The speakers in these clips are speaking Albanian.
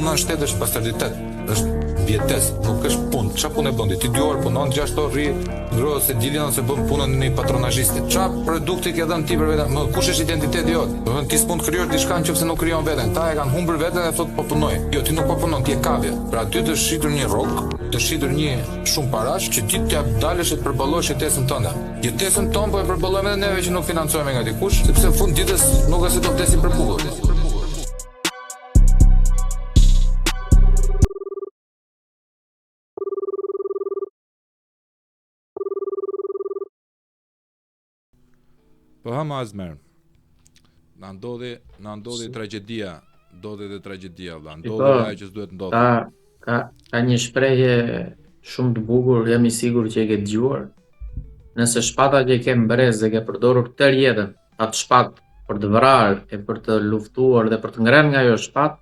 punon në shtet është pastarditet, është vjetesë, nuk është punë. Çfarë punë bën ti? 2 orë punon, 6 orë rri, ndrohet se dilën ose bën punën në një patronazhisti. Çfarë produkti ke dhënë ti për veten? Më kush është identiteti jot? Do të thonë ti s'mund të krijosh diçka nëse nuk krijon veten. Ta e kanë humbur veten dhe thotë po punoj. Jo, ti nuk po punon, ti e kavje. Pra ty të shitur një rrok, të shitur një shumë parash që ti t'ja dalësh të përballosh jetesën tënde. Jetesën tonë po e përballojmë edhe neve që nuk financohemi nga dikush, sepse në fund ditës nuk është se do vdesim për bukull. Po ha Azmer. Na ndodhi tragjedia, ndodhi dhe tragjedia valla. Ndodhi ajo që s'duhet ndodhi. Ka një shprehje shumë të bukur, jam i sigurt që e ke dëgjuar. Nëse shpata që ke brez dhe ke përdorur tër jetën, atë shpatë për të vrarë e për të luftuar dhe për të ngrënë nga ajo shpatë,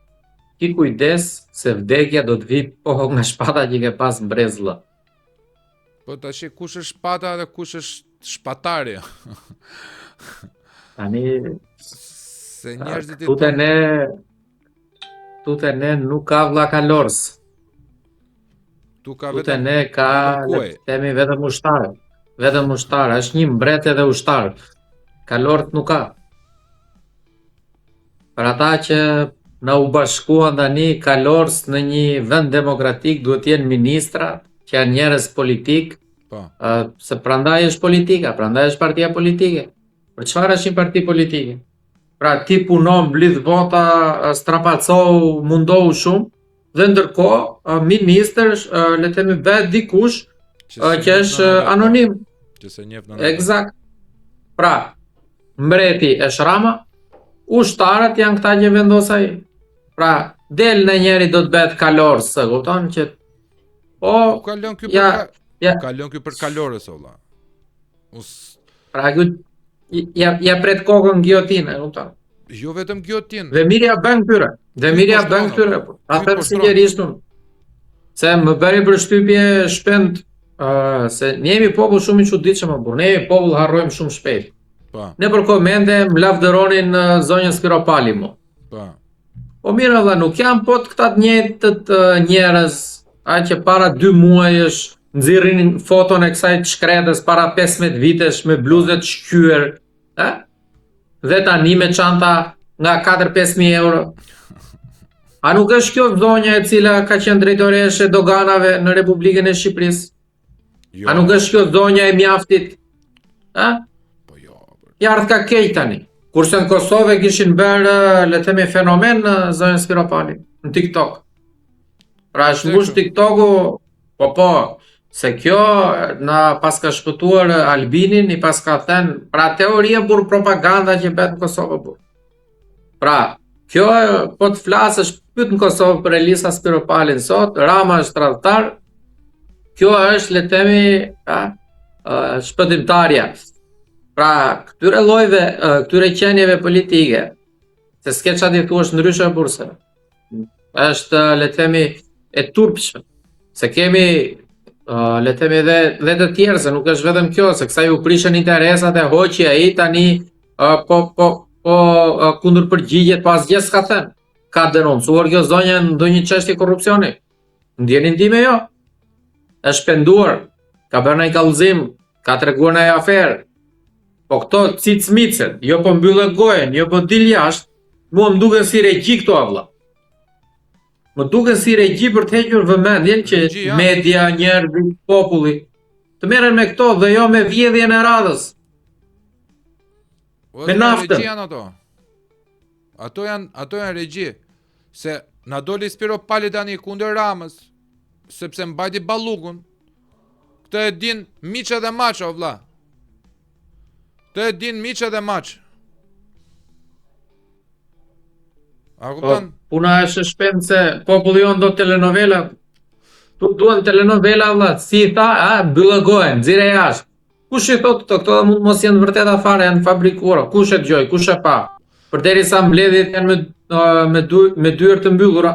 ki kujdes se vdekja do të vi pohë nga shpata që ke pas brez vëlla. Po tash kush është shpata dhe kush është shpatari? Tani se njerëzit tute ne nuk ka vlla kalors. Tute ne ka themi vetëm ushtar. Vetëm ushtar, është një mbret edhe ushtar. Kalort nuk ka. Për ata që na u bashkuan tani kalors në një vend demokratik duhet të jenë ministra, që janë njerëz politik. Po. Se prandaj është politika, prandaj është partia politike. Për çfarë është një parti politike? Pra ti punon, blidh vota, strapacohu, mundohu shumë, dhe ndërkohë ministër, le të themi vet dikush që është anonim. Që se njeh në Eksakt. Pra, mbreti është Rama, ushtarët janë këta që vendos ai. Pra, del në njeri do të bëhet kalors, e kupton që kalon ky për kalorës valla. Pra ja pret kokën giotinë, e kupton? Jo vetëm giotinë. Dhe mirja bën këtyre. A them sinqerisht unë. Se më bëri përshtypje shpend se ne jemi popull shumë i çuditshëm apo ne jemi popull harrojmë shumë shpejt. Po. Ne për komente më lavdëronin zonjën Spiropali mo. Po. Po mirë valla, nuk janë po të këta të njëjtët njerëz, që para 2 muajsh nxirrin foton e kësaj të shkretës para 15 vitesh me bluzet shkyer, dhe tani me çanta nga 4-5.000 euro. A nuk është kjo zonja e cila ka qenë drejtoreshe e doganave në Republikën e Shqipërisë? Jo. A nuk është kjo zonja e mjaftit? Po jo. Jartë ka keq tani. Kurse në Kosovë kishin bërë, le të themi, fenomen në zonjën Spiropali, në TikTok. Pra është mbush TikToku, po, se kjo na pas ka shpëtuar Albinin, i pas ka thënë, pra teoria burr propaganda që bëhet në Kosovë burr. Pra, kjo po të flasësh pyet në Kosovë për Elisa Spiropalin sot, Rama është tradhtar. Kjo është, le të themi, shpëtimtarja. Pra, këtyre llojeve, këtyre qenieve politike, se s'ke çfarë ti thuash ndryshe burse. Është, le të themi, e turpshme. Se kemi le të themi dhe të tjerë, se nuk është vetëm kjo, se kësaj u prishën interesat e hoqi ai tani kundër përgjigjet pas gjë s'ka thënë. Ka denoncuar kjo zonja në ndonjë çështje korrupsioni? Ndjenin time jo. Është penduar, ka bërë një kallëzim, ka treguar një aferë. Po këto cicmicet, jo po mbyllën gojen, jo po dil jashtë, mua më duken si regji këto vëlla. Më duken si regji për të hequr vëmendjen që media, njerëzit, populli të merren me këto dhe jo me vjedhjen e radhës. Me naftën. Ato janë regji. Se na doli Spiropali tani kundër Ramës, sepse mbajti ballukun. Këtë e din Miça dhe Maça, vëlla. Këtë e din Miça dhe Maça. A kupton? Puna është shpend se populli jon do telenovela. Duan telenovela vëlla, si i tha, mbyllë gojen, nxirë jashtë. Kush i thotë këto mund mos janë vërteta fare, janë fabrikuara. Kush e dëgjoi, kush e pa? Përderisa mbledhjet janë me dyer të mbyllura.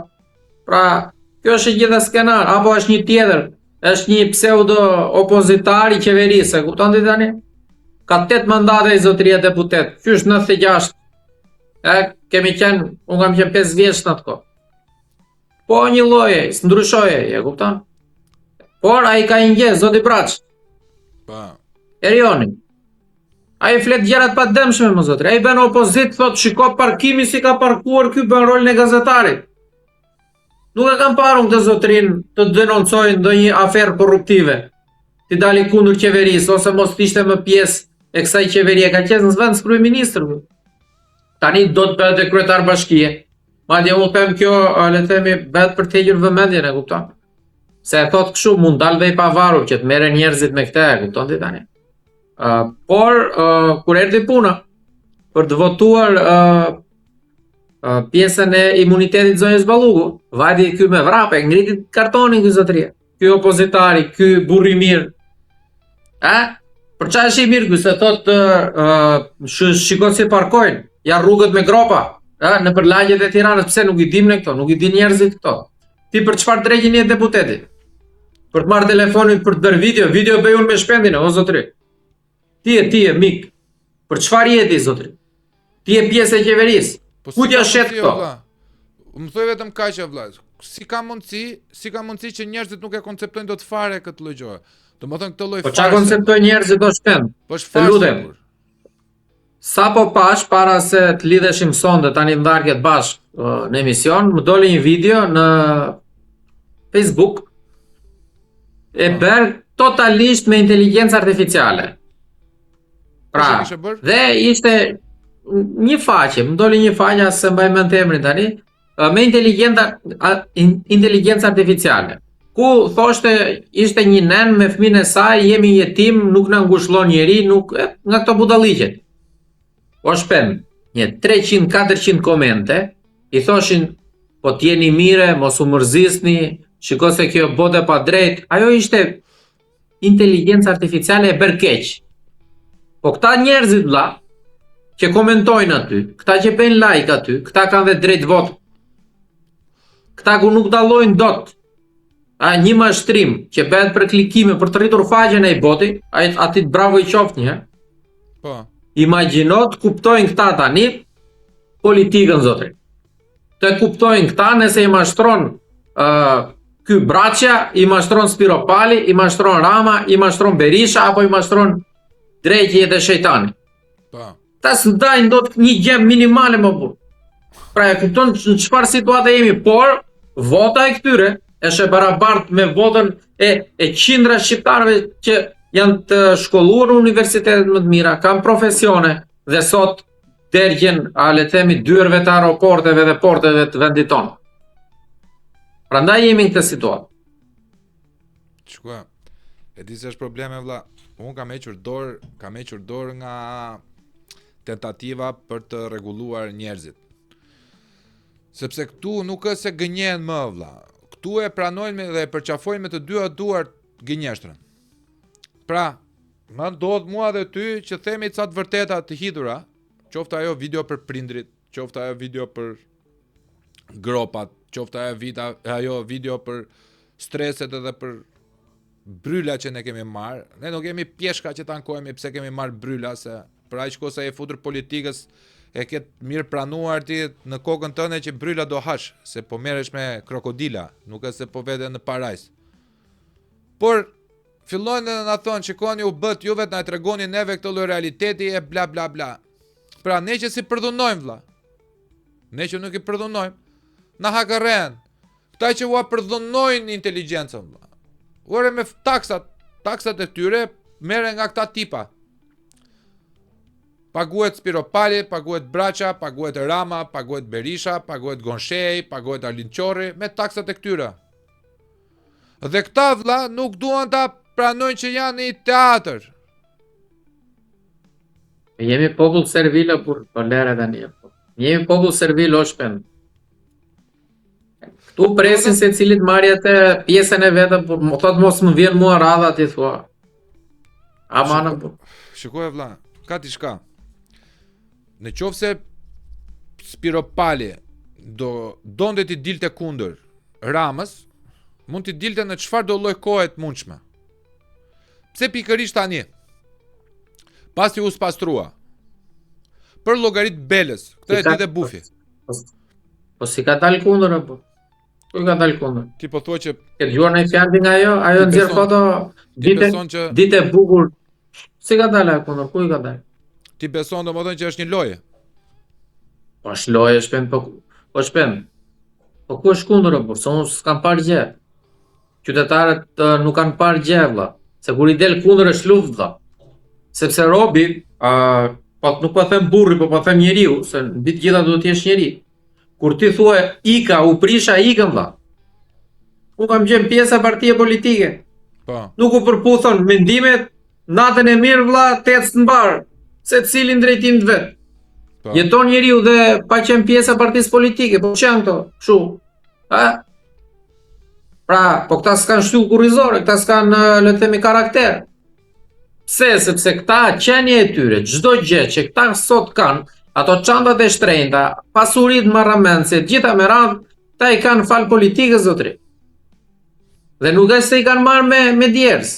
Pra, kjo është gjithë skenar, apo është një tjetër, është një pseudo opozitar i qeverisë, e kupton ti tani? Ka 8 mandate i zotëria deputet, qysh 96. Kemi qenë, unë kam qenë 5 vjeç në atë kohë. Po një lloje, s'ndryshoje, e kupton? Por ai ka një zoti Braç, Po. Erioni. Ai flet gjërat pa dëmshme më zotri. Ai bën opozit, thot shiko parkimi si ka parkuar ky, bën rolin e gazetarit. Nuk e kam parë unë këtë zotrin të denoncojnë ndonjë aferë korruptive, të dali kundër qeverisë ose mos të ishte më pjesë e kësaj qeverie, ka qenë në vend kryeministër. Tani do të bëhet e kryetar bashkie. Madje unë them kjo, le të themi, bëhet për të hequr vëmendjen, e kupton? Se e thot kështu, mund dalë dhe i pavarur që të merren njerëzit me këtë, e kupton ti tani. Por kur erdhi puna për të votuar pjesën e imunitetit zonjës Balluku, vajti ky me vrape, ngriti kartonin ky zotëria. Ky opozitari, ky burr i mirë. Për çfarë është i mirë ky, se thot shikoj si parkojnë, janë rrugët me gropa, në për lagjet e Tiranës, pse nuk i dim ne këto, nuk i din njerëzit këto. Ti për çfarë dreqin je deputeti? Për të marrë telefonin për të bërë video bëj unë me shpendin, o zotëri. Ti e mik. Për çfarë je ti zotëri? Ti je pjesë e qeverisë. Ku t'ja shet këto? Më thuaj vetëm kaq vëlla. Si ka mundësi që njerëzit nuk e konceptojnë dot fare këtë lloj gjëje. Domethënë këtë lloj fare. Po çfarë konceptojnë njerëzit do shpend? Po çfarë? Sa po pash para se të lidheshim sonde tani ndarket bashk në emision, më doli një video në Facebook e bërë totalisht me inteligjencë artificiale. Pra, dhe ishte një faqe, më doli një faqe se mbaj mend emrin tani, me inteligjencë artificiale. Ku thoshte ishte një nen me fëmijën e saj, jemi jetim, nuk na ngushëllon njeri, nuk nga këto budalliqe. O shpend, një 300-400 komente, i thoshin, po t'jeni mire, mos u mërzisni, shiko se kjo botë e pa drejt, ajo ishte inteligjencë artificiale e bërë keq. Po këta njerëzit vlla, që komentojnë aty, këta që bëjnë like aty, këta kanë dhe drejt votë. Këta ku nuk dallojnë dot. Një mashtrim që bëhet për klikime për të rritur faqen e i boti, aty bravo i qoftë një. Po. Imagjino të kuptojnë këta tani politikën zotri. Të kuptojnë këta nëse i mashtron ky Braçja, i mashtron Spiropali, i mashtron Rama, i mashtron Berisha apo i mashtron Drejqi dhe Shejtani. Po. Ta s'dajnë dot një gjem minimale më burr. Pra e kupton në çfarë situate jemi, por vota e këtyre është e barabartë me votën e qindra shqiptarëve që janë të shkolluar në universitetet më të mira, kanë profesione dhe sot dërgjen, le të themi, dyerve të aeroporteve dhe porteve të vendit tonë. Prandaj jemi në këtë situatë. Shkua, e di se është probleme vlla. Unë kam hequr dorë nga tentativa për të rregulluar njerëzit. Sepse këtu nuk është se gënjen më vlla. Këtu e pranojnë dhe e përqafojnë me të dyja duart gënjeshtrën. Pra, më ndodh mua dhe ty që themi ca të vërteta të hidhura, qoftë ajo video për prindrit, qoftë ajo video për gropat, qoftë ajo video për streset edhe për bryla që ne kemi marrë. Ne nuk kemi pjeshka që tankojemi pse kemi marrë bryla, se për aq kohë sa e futur politikës e ketë mirë pranuar ti në kokën tënde që bryla do hash, se po merresh me krokodila, nuk është se po vete në parajs. Por fillojnë dhe na thonë, shikoni u bët, juve na tregoni neve këtë lloj realiteti e bla bla bla. Pra ne që si përdhunojmë vlla. Ne që nuk i përdhunojmë, na hakarren. Këta që ua përdhunojnë inteligjencën vlla. Ore me taksat e tyre merren nga këta tipa. Paguhet Spiropali, paguhet Braça, paguhet Rama, paguhet Berisha, paguhet Gonshej, paguhet Arlind Qorri me taksat e këtyre. Dhe këta vlla nuk duan ta pranojnë që janë një teatr. Jemi popull servil për lere dhe një. Jemi popull servil o shpend. Këtu presin se cilit marrjet e pjesën e vetëm, por më thot mos më vjen mua radha ti thua. Amana po. Shikoj vlla, ka diçka. Në qoftë se Spiropali donte ti dilte kundër Ramës, mund t'i dilte në çfarë do lloj kohe të mundshme. Pse pikërisht tani? Pasi u spastrua. Për llogarit Belës, këtë e di dhe Bufi. Po si ka dalë kundër apo? Ku i ka dalë kundër? Ti po thua që Ke dëgjuar një fjalë nga ajo Ti nxjerr beson- foto ti beson që ditë e bukur. Si ka dalë ajo kundër? Ku i ka dalë? ti beson domethënë që është një lojë. Po është lojë shpend, po shpend. Po ku është kundër apo? Se unë s'kam parë gjë. Qytetarët nuk kanë parë gjë vëlla. Se kur i del kundër është luftë vëlla. Sepse robi, po nuk po them burri, po them njeriu, se në ditë gjitha duhet të jesh njeri. Kur ti thua ika, u prisha ikën vëlla. Unë kam qenë pjesë e partie politike. Po. Nuk u përputhon mendimet, natën e mirë vëlla, tecë në barë, se cilin drejtim të vet. Po. Jeton njeriu dhe pa qenë pjesë e partisë politike, po që janë këto? Kështu. Ha? Pra, po këta s'kan shtu kurrizore, këta s'kan le të themi karakter. Pse? Sepse këta qenie e tyre, çdo gjë që këta sot kanë, ato çantat e shtrenjta, pasuritë marramendse, gjitha me radhë, këta i kanë fal politikës zotri. Dhe nuk është se i kanë marrë me djerës.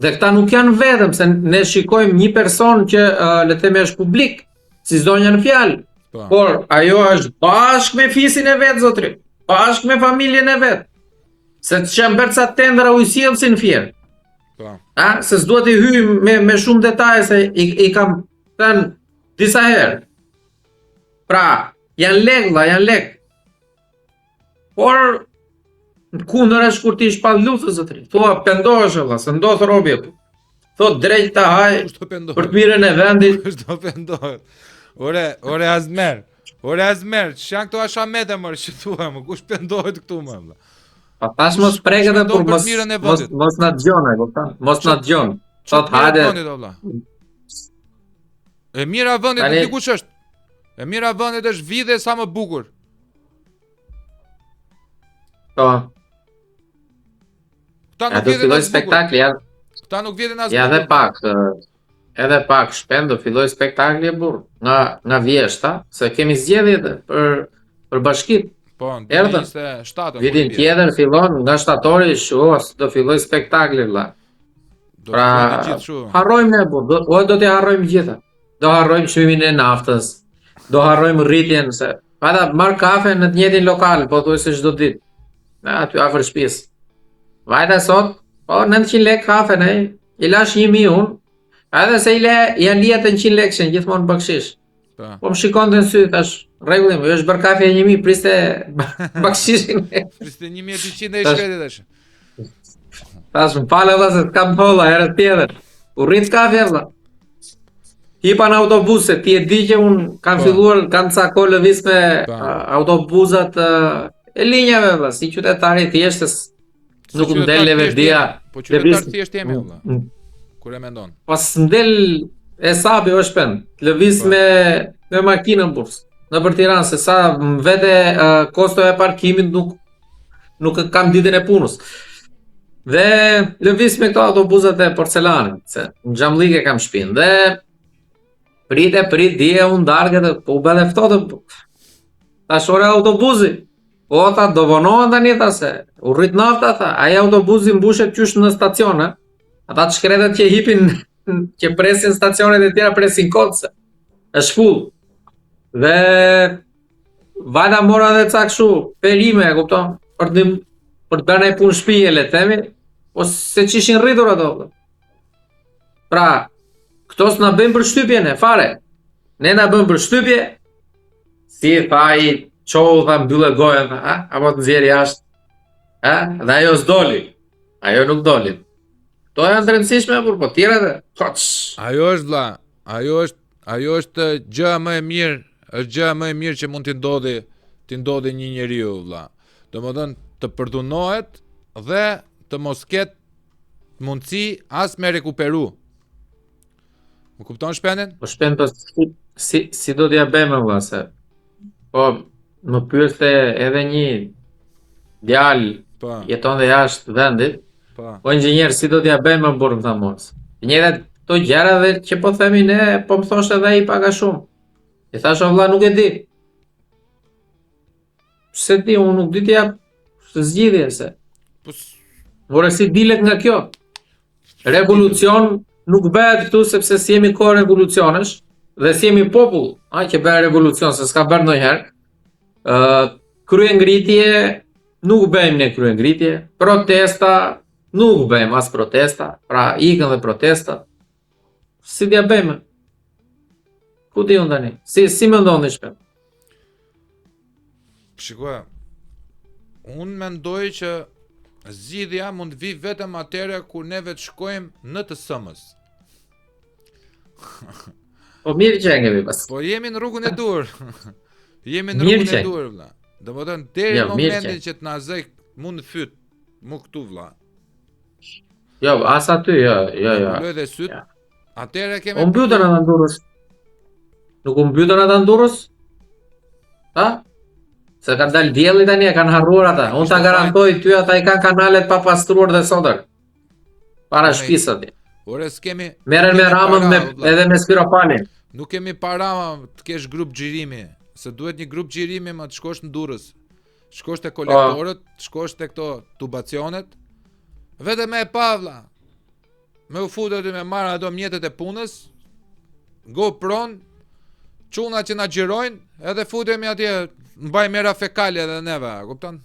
Dhe këta nuk janë vetëm, se ne shikojmë një person që le të themi është publik, si zonja në fjalë. Po. Por ajo është bashkë me fisin e vet zotri, bashkë me familjen e vet. Se të qembërca tendra u sjell si në fjerë. Po. Se s'duhet i hyj me shumë detaje se i kam thënë disa herë. Pra, janë lek vëlla, janë lek. Por kundër është kur ti shpall luftë zotri. Thua pendohesh vëlla, se ndodh robi. Thot drejt ta haj Kush do pendohet? për të mirën e vendit. Kush do pendohet? Ore Azmer. Ore Azmer, ç'janë këto ashamete më që thua më, kush pendohet këtu më vëlla? Pa tash mos preket Shpendon por për mos mirën e mos vendit. mos na dëgjon, e kupton? Mos na dëgjon. Thot hajde. E mira e vendit Tani- ti kush është? E mira e vendit është vide sa më bukur. Po, Këta ja nuk do vjen filloj as bukur. spektakli, Këta nuk vjen as ja bukur. edhe pak shpend do filloj spektakli e burr. Nga vjeshta, se kemi zgjedhje për bashkitë. Po, Erdhën. 27-ën. Vitin tjetër fillon nga shtatori, do filloj spektakli vëlla. Do Pra, të gjithë kështu. harrojmë ne burr, do t'i harrojmë gjitha. Do harrojmë çmimin e naftës. Do harrojmë rritjen se pata marr kafe në të njëjtin lokal, po thuaj se çdo ditë. Aty afër shtëpisë. Vajta sot, po 900 lekë kafe ne, i lash 1000 unë, edhe se janë lihet 100 lekë gjithmonë bakshish. Po. Po më shikon të në sy, tash, rregullim, jo është bërë kafe e 1000, priste bakshishin. Priste 1200 e shkretit tash. Tash më falë vëlla se t'kam tholla herët tjetër. U rrit kafe vëlla. Hipa në autobuse, ti e di që unë kam Po. filluar, kam ca kohë lëviz me Po. autobusat e linjave vëlla, si qytetari thjeshtës. Nuk më del levedia. Po qytetar thjesht jemi vëlla. Kur e mendon. Pas m'del e sapi o shpend, lëviz Po. me makinën bursë. Në për Tiranë, se sa më vete kosto e parkimit nuk kam ditën e punës. Dhe lëviz me këto autobusat e porcelanit, se në Xhamllik e kam shpinë. Dhe prit, dje unë dargët, po u bëdhe ftohtë. Ta shore autobusi. Po ta do vonohen tani ta se u rrit nafta tha, ai autobusi mbushet qysh në stacion, a? Ata të shkretet që hipin që presin stacionet e tjera presin kotse. Është full. Dhe vajta mora dhe ca kështu perime, e kupton? Për të bërë një punë shtëpie le të themi, po se ç'ishin rritur ato. Pra, këto s'na bëjnë për shtypje ne, fare. Ne na bën për shtypje, si thaj, qohu tha mbyllë gojën, tha, apo të nxjerr jashtë. Dhe ajo s'doli. Ajo nuk doli. To janë të rëndësishme, po tjera dhe, koç. Ajo është vlla, ajo është gjëja më e mirë, është gjëja më e mirë që mund t'i ndodhi një njeriu vlla. Domethënë të përdunohet dhe të mos ketë mundësi as me rekuperu. Më kupton shpendin? Po shpend po si do t'ja bëjmë valla se. Po më pyeste edhe një djalë Po, jeton dhe jashtë vendit. po. Po inxhinier si do t'ja bëjmë më burr më tha mos. Njëra to gjëra dhe që po themi ne, po më thoshte edhe ai paga shumë. I thash o vlla nuk e di. Se ti unë nuk di t'ja zgjidhje se. Po More si dilet nga kjo. Revolucion nuk bëhet këtu sepse si jemi kohë revolucionesh dhe si jemi popull, që bëhet revolucion se s'ka bërë ndonjëherë. Krye ngritje nuk bëjmë ne kryengritje, protesta, nuk bëjmë as protesta, pra ikën dhe protesta. Si t'ja bëjmë? Ku di unë tani? Si më ndonë shpet? Shikoj, unë mendoj që zgjidhja mund vi vetëm atëre kur neve të shkojmë në të sëmës. Po mirë që ngemi pas. Po jemi në rrugën e dur. Jemi në Mirë rrugën e që. dur, vlla. Domethënë deri Jo, në mirë momentin që. që të na zej mund të fyt, mu këtu vlla. Jo, as aty, jo. Loj dhe syt. Ja. Atëre kemi O mbytën ata Durrës. Nuk u mbytën ata Durrës? Ha? Se kanë dalë dielli tani, e kanë harruar ata. Unë ta garantoj ty, ata i kanë kanalet pa pastruar dhe sotër. Para shtëpisë aty. Ore s'kemi. Merren me Ramën edhe me Spiropalin. Nuk kemi para të kesh grup xhirimi, se duhet një grup xhirimi më të shkosh në Durrës. Shkosh te kolektorët, shkosh te këto tubacionet. Vetëm me e pa vlla. Me u futet aty me marrë ato mjetet e punës. GoPro-n, çuna që na xhirojnë, edhe futemi atje, mbaj mera fekale edhe neve, kupton?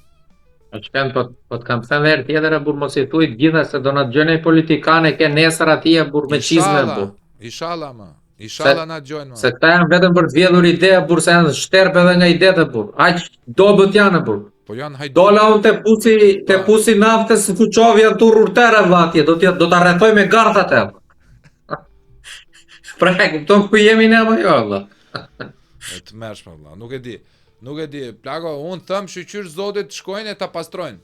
Po të kam thënë herë tjetër, burr mos i thuj të gjitha se do na dëgjojnë politikane ke nesër atje burr me çizme burr. Inshallah ma. Inshallah na dëgjojnë. Se këta janë vetëm për të vjedhur ide, burr, se janë shterp edhe nga idetë burr. Aq dobët janë burr. Po janë hajdu. Dola unë te pusi naftës në Fuçovi janë turrur terra atje, do ta rrethoj me gardat e. Pra e kupton ku jemi ne apo jo valla? E të mërshme valla, nuk e di, plako, unë thëm shqyr zotit shkojnë e ta pastrojnë.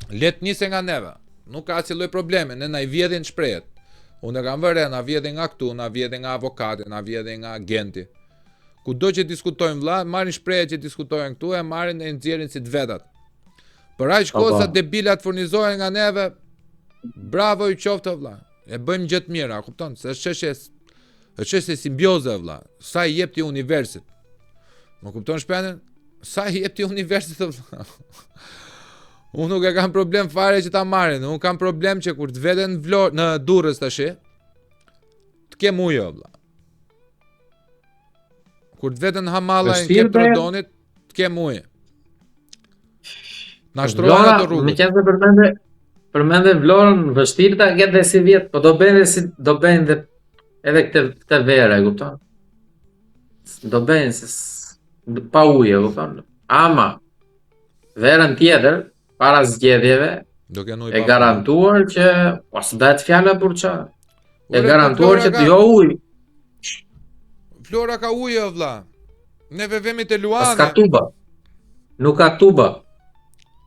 Let nise nga neve, nuk ka si lloj probleme, ne na i vjedhin shprejet. Unë e kam vëre, na vjedhin nga këtu, na vjedhin nga avokati, na vjedhin nga agenti. Kudo që diskutojnë vlla, marrin shprejet që diskutojnë këtu e marrin e nxjerrin si të vetat. Për aq kohë sa debilat furnizohen nga neve, bravo i qoftë vlla. E bëjmë gjë të mira, kupton? Se është çështje simbioze vlla. Sa i jep ti universit? Më kupton shpenin? Sa i jep ti universit vlla? Unë nuk e kam problem fare që ta marrin, unë kam problem që kur të veten në Durrës tash, të kem ujë vlla. Kur të veten Hamalla në Kep Trodonit, të kem ujë. Na shtrohen ato rrugë. Me qenë se përmende Vlorën, vështirë ta ketë si vjet, po do bëjnë dhe edhe këtë verë, e kupton? Do bëjnë se pa ujë, e kupton? Ama verën tjetër para zgjedhjeve e garantuar që pas bëhet fjala për ç'a. E garantuar që të jo ujë. Vlora ka ujë vlla. Neve vemi te Luana. Pas ka tuba. Nuk ka tuba.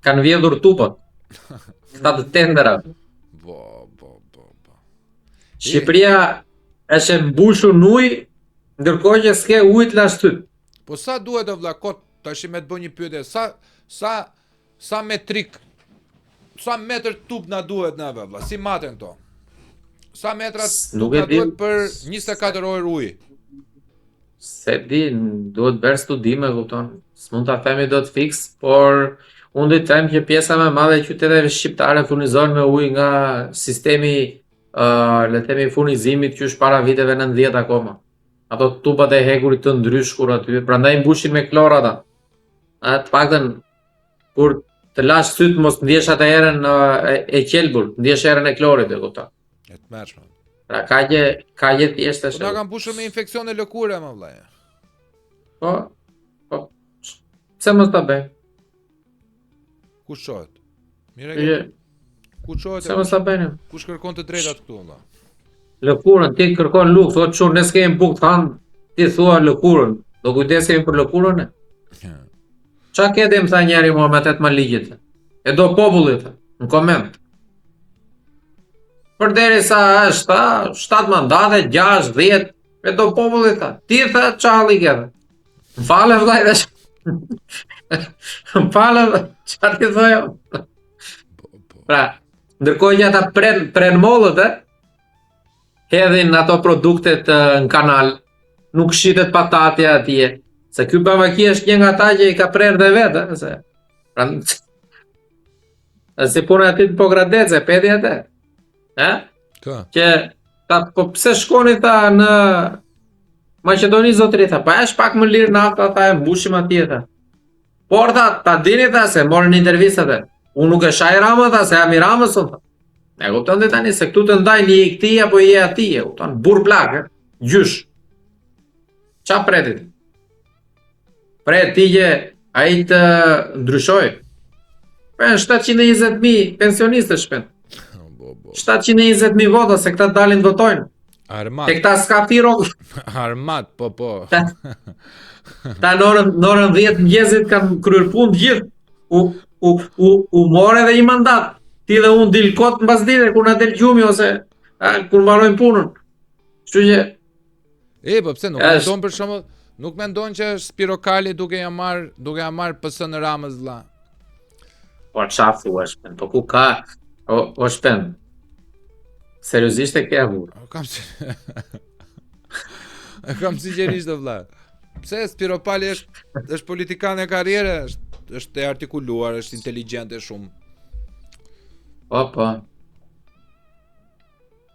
Kanë vjedhur tubat. Këta të tendera. Shqipëria është e mbushur në ujë, ndërkohë që s'ke ujë të lashtyt. Po sa duhet vlla kot tash me të bëj një pyetje, sa metrik, sa metër tub na duhet neve vlla, si maten këto? Sa metra tub na duhet për 24 orë ujë? Se di, duhet bërë studime, kupton. S'mund ta themi do të fiks, por unë do të them që pjesa më e madhe e qyteteve shqiptare furnizohen me ujë nga sistemi le të themi furnizimit që është para viteve 90 akoma. Ato tubat e hekurit të ndryshkur aty, prandaj mbushin me klor ata. Të paktën kur të lash syt mos ndjesh atë erën e qelbur, ndjesh erën e klorit, e kupton. E të mërshme. Pra ka gjë thjesht është. Po na kanë mbushur me infeksione lëkure më vlla. Po. Pse mos ta bëj? Kush shohet? Mire. Kush shohet? Pse mos ta bëjmë? Kush kërkon të drejtat këtu valla? Lëkurën, ti kërkon luk, thotë çun, ne s'kemi bukë të hanë, ti thua lëkurën. Do kujdesemi për lëkurën? Qa ke dhe më tha njeri mua me 8 ligjit? E do popullit, në koment. Për deri sa është, 7 mandate, 6, 10, e do popullit, ti tha qalli kjeve. Më fale vllai dhe më fale, qa ti thojo? Pra, ndërkohë që ata pren mollët, hedhin ato produktet në kanal, nuk shitet patatja atje, se ky Bavaki është një nga ata që i ka prerë dhe vetë, se si puna ati të Pogradece, pedi atë. Që po pse shkoni tha në Maqedoni zotëri tha, pa është pak më lirë nafta, tha e mbushim atje tha. Por ta dini tha se morën intervistat e. Unë nuk e shaj Rama tha se jam i Ramës unë tha. E kupton dhe tani se këtu të ndajnë je i këtij apo je atij, e kupton? Burr plak, gjysh. Qa pretit? Pret ti që ai të ndryshoj. Pen 720.000 pensionistë shpen. 720.000 vota se këta dalin votojnë. Armat. Te këta s'ka firo. Armat, po. Ta në orën 10 mëngjesit kanë kryer punë të gjithë. U more edhe një mandat. Ti dhe unë dil kot mbas dite kur na del gjumi ose kur mbarojmë punën. Kështu që po pse nuk mendon për shembull, nuk mendon që është Spirokali duke ja marr PS në Ramës vlla. Po çfarë thua shpen? Po ku ka? O shpen. Seriozisht e ke avur. Kam sinqerisht vlla. Pse Spiropali është politikan e karriere, është e artikuluar, është inteligjente shumë. Po.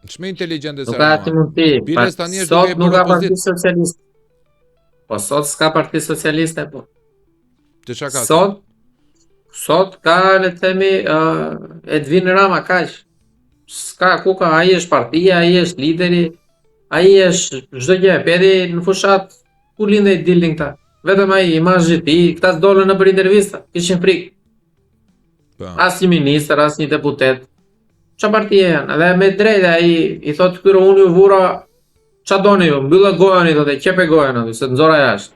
Shme inteligjente se nuk ka ati mundti. Biles tani është Sot duke nuk bërë ka parti opozit. socialiste. Po sot s'ka parti socialiste po. Të qa ka? Sot ka le të themi Edvin Rama kaq. S'ka ku ka, ai është partia, ai është lideri, ai është çdo gjë. Pedi në fushat ku lindej dilin këta. Vetëm ai imazhi i tij, këta s'dolën në për intervista, kishin frikë. As një ministër, as një deputet. Qa partia janë? Edhe me drejtë ai i thotë këtyre unë ju vura qa doni ju, mbyllë gojën i thotë, qepe gojën aty, se të nxora jashtë.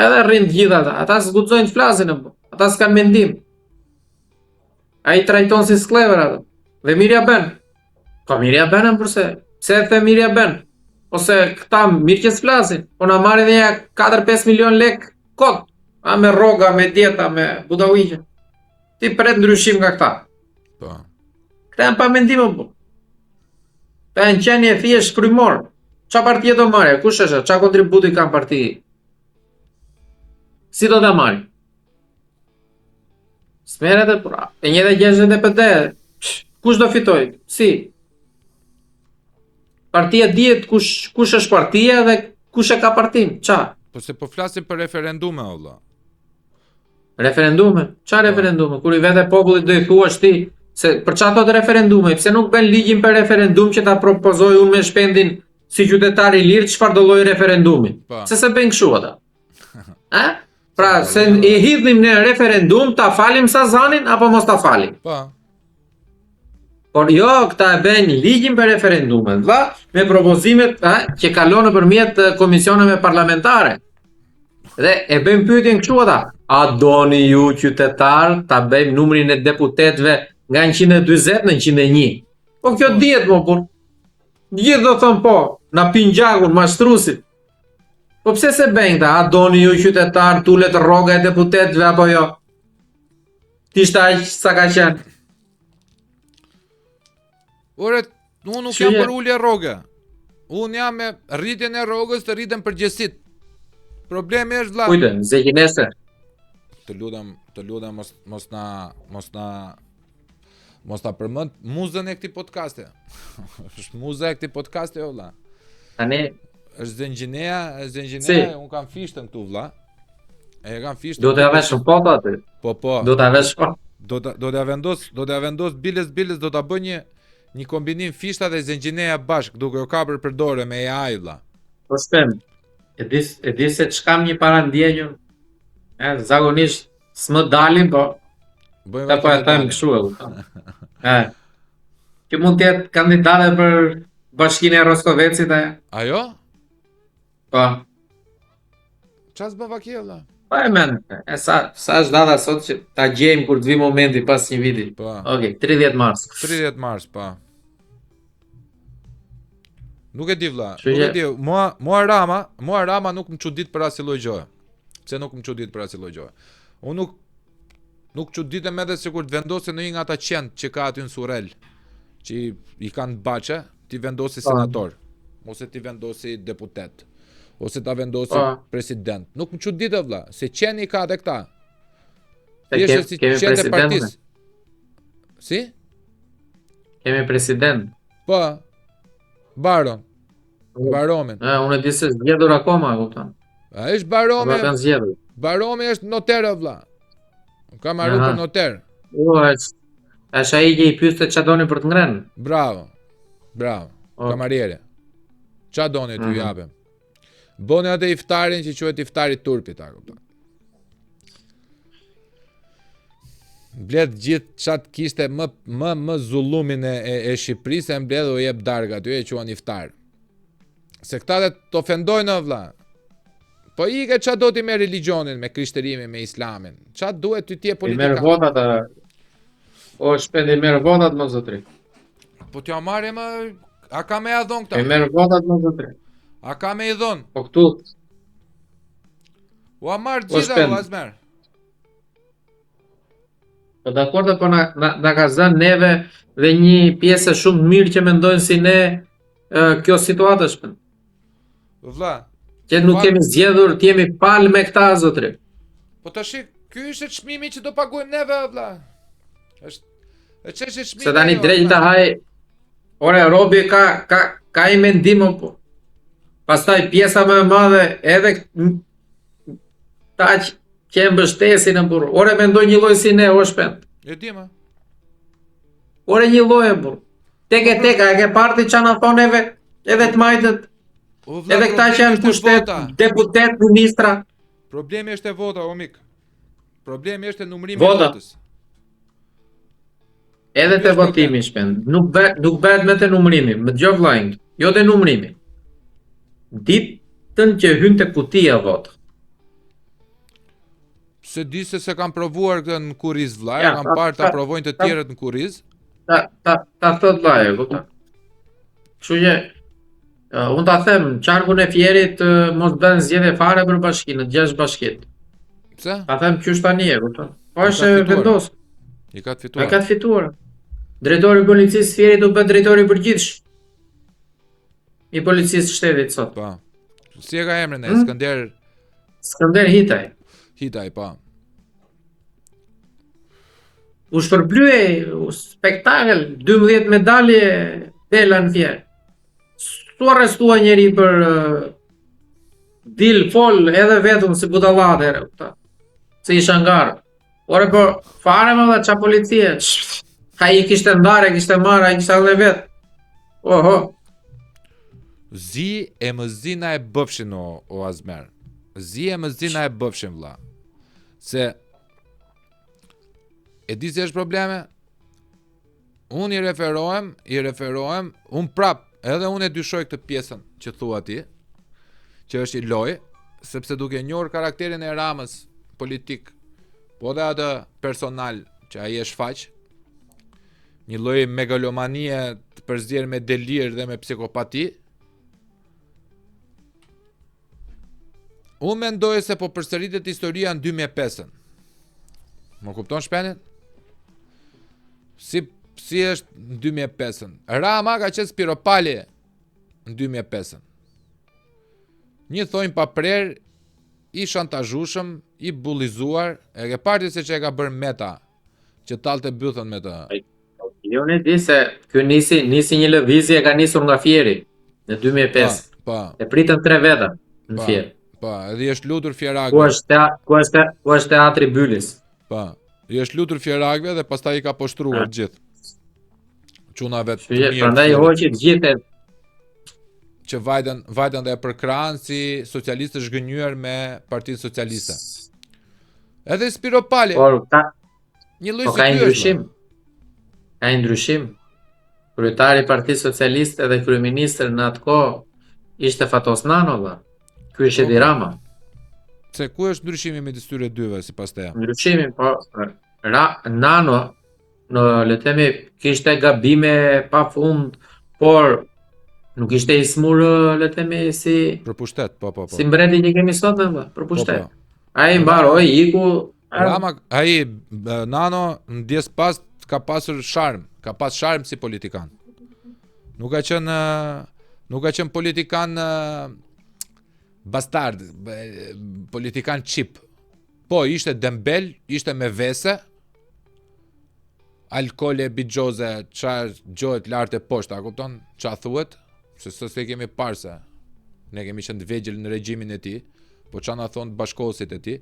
Edhe rrinë të gjitha ata s'guxojnë të flasin, ata s'kan mendim. Ai trajton si sklever ata. Dhe Mirja Ben. Po Mirja Ben përse? Pse e the Mirja Ben? Ose këta mirë që s'flasin, po na marrin dhe ja 4-5 milion lek kot. Me rroga, me dieta, me budawiqe. Ti pret ndryshim nga këta. Po. Këta janë pa mendim po. Pa janë qenë thjesht krymor. Qa partie do marrë? Kush është? Qa kontributi kanë parti? Si do ta marrë? Smeret e pra. E një dhe gjeshën dhe PD. Kush do fitoj? Si? Partia dihet kush është partia dhe kush e ka partin? Qa? Po se po flasim për referendume olla. Referendume? Qa referendume? Kur i vete popullit do i thuash ti se për qa thot referendume? Pse nuk bën ligjin për referendum që ta propozoj unë me shpendin si qytetar i lirë çfarë do lloj referendumi? Se bën kështu ata. Pra se i hidhnim në referendum ta falim Sazanin apo mos ta falim? Po. Por jo, këta e bëjnë ligjin për referendumet, me propozimet që kalon nëpërmjet komisioneve parlamentare. Dhe e bëjmë pyetjen kështu ata. A doni ju qytetar ta bëjmë numrin e deputetëve nga 140 në 101? Po kjo dihet më por. Gjithë do thon po, na pin gjakun mashtrusit. Po pse se bëjnë këta? A doni ju qytetar tulet rroga e deputetëve apo jo? Tishta aq sa ka qenë. Ore, unë nuk jam për ullje rroga. Unë jam me rritjen e rrogës të rritën përgjithësit. Problemi është vlla. Kujtë, zeqinese. Të lutem mos ta përmend muzën e këtij podcaste. Është muza e këtij podcaste vlla. Tani është Zengjineja, unë kam fishtën këtu vlla. E kam fishtën. Do të avesh në foto aty. Po. Do të avesh po. Do t'ja vendos biles do ta bëj një kombinim fishta dhe Zengjineja bashk, duke u kapur për dorë me AI vlla. Po stem. E di se çkam një parandjenjë. Zakonisht s'më dalin, po. Ta po e them kështu e kupton. Që mund të jetë kandidate për Bashkinë e Rostovecit ajo? Ajo? Po. Çfarë s'bëva kjo valla? Po e men, sa është data sot që ta gjejmë kur të vi momenti pas një viti. Po. Okej, 30 mars. 30 mars, po. Nuk e di vlla, nuk e di. Mua Rama nuk më çudit për asnjë lloj gjëje. Pse nuk më çudit për asnjë lloj gjëje? Unë nuk çuditem edhe se kur të vendosë në një nga ata qend që ka aty në Surrel, që i kanë baçë, ti vendosi senator, ose ti vendosi deputet, ose ta vendosi president. Nuk më çudit vlla, se qeni ka edhe këta. Kemi si qend e partisë. Si? Kemi president. Po. Baromin. Unë di se zgjedhur akoma, kupton. A është Baromi? Po kanë zgjedhur. Baromi është noter o vlla. Ka marrë Aha. për noter. Është ai që i pyeste ç'a doni për të ngrënë. Bravo. Kamariere. Qa doni t'ju Mhm. japem? Boni atë iftarin që quhet iftari turpit, a kupton? Mbledh gjithë çat kishte më zullumin e Shqipërisë, e mbledh u jep darkë aty e quan iftar. Se këta të ofendojnë o vlla. Po ike qa do ti me religionin, me krishtërimin, me islamin? Qa duhet ty tje I merr politika? votat. O shpend i merr votat më zotri. Po t'ja marrë më... A ka me ja dhon I këta? merr votat më zotri. A ka me i dhon? Po këtu U a marrë Po gjitha shpend. u azmer. po dakord po na ka zënë neve dhe një pjesë shumë mirë që mendojnë si ne kjo situatë shpend. Vlla, Që nuk Fakt. kemi zgjedhur të jemi palë me këta zotri. po tash ky është çmimi që do paguajmë neve vlla. Është e çështë çmimi. Se tani jo, drejt vlla. të haj. Ore, robi ka i mendim po. Pastaj pjesa më e madhe edhe ta që e mbështesin në burr. Ore, mendoj një lloj si ne, o shpend. E di më. Ore, një lloj e burr. Teka, e ke parti që na thonë neve, edhe të majtët, O vlla. edhe këta që janë problemi është e pushtet, vota. deputet, ministra. Problemi është e vota, o mik. Problemi është e numërimi i Vota. votës. Edhe Nuk te është votimi shpend. Nuk bëhet me të numërimi, me dëgjoj vllajin. Jo te numërimi. Ditën që hyn te kutia vot. Se di se kam provuar këtë në Kuriz vlla, Ja, kam parë ta provojnë të tjerët në Kuriz. Ta thot vllaje, kupton. Kështu që unë ta them, qarkun e Fierit mos bën zgjedhje fare për bashkinë, 6 bashkitë. Pse? Ta them qysh tani e kupton. Po ka është fituar. vendosur. I ka të Ai fituar. ka të fituar. Drejtori i policisë Fierit u bë drejtori i përgjithshëm i policisë shtetit sot. Pa. Si e ka emrin e Hmm? Skënder Skënder Hitaj. Hitaj, pa. U shpërblye spektakël, 12 medalje dela në Fier. Su arrestua njeri për dil fol edhe vetëm si budallate ere, kupton. Se isha ngarë. Ore po fare më dhe qa policie. Ka i kishte ndarë, kishte marrë, ai kishte edhe vetë. Oho. Zi e mëzina e bëfshin o Azmer. Zi e mëzina e bëfshin vlla. Se e di se është probleme. Unë i referohem, unë prap, edhe unë e dyshoj këtë pjesën që thua ti, që është i loj, sepse duke njohur karakterin e Ramës politik, po dhe atë personal që ai e shfaq, një lloj megalomanie të përzierë me delir dhe me psikopati. Unë mendoj se po përsëritet historia në 2005-ën. Më kupton shpenin? Si është në 2005-ën? Rama ka qenë Spiropali në 2005-ën. Një thonjë pa prerë, i shantazhueshëm, i bullizuar, e ke parti se që e ka bërë Meta, që talte bythën me të. Jo ne di se ky nisi një lëvizje e ka nisur nga Fieri në 2005. Pa, E pritën 3 veta në pa, Fier. pa, edhe i është lutur Ku fjerakëve. është teatri Bylis. Pa, i është lutur fjerakëve dhe pastaj i ka poshtruar gjithë. Çunave të mirë. Prandaj Fierit, hoqi të gjithë që vajtën dhe për kranë si socialistë zhgënjur me Partinë Socialiste. Edhe Spiropali, por një lloj po si ka ky është. ndryshim. Ka ndryshim. Kryetari i Partisë Socialiste dhe kryeministri në atë kohë ishte Fatos Nano valla. Ky është Edi Rama. Se ku është ndryshimi midis tyre dyve sipas teja? Ndryshimi po Nano në le të themi kishte gabime pafund, por nuk ishte i smur le të themi si Për pushtet, po. si mbreti që kemi sot valla, për pushtet. Po. Ai mbaroi iku Rama, ai Nano ndjes pas ka pasur sharm, ka pas sharm si politikan. Nuk ka qenë politikan bastard, politikan çip. Po, ishte dembel, ishte me vese, alkoole bigjoze, qa gjohet lartë e poshtë, a kupton? Qa thuhet? Se s'e kemi parë se ne kemi qenë të vegjël në regjimin e tij, po qa na thon bashkosit e tij.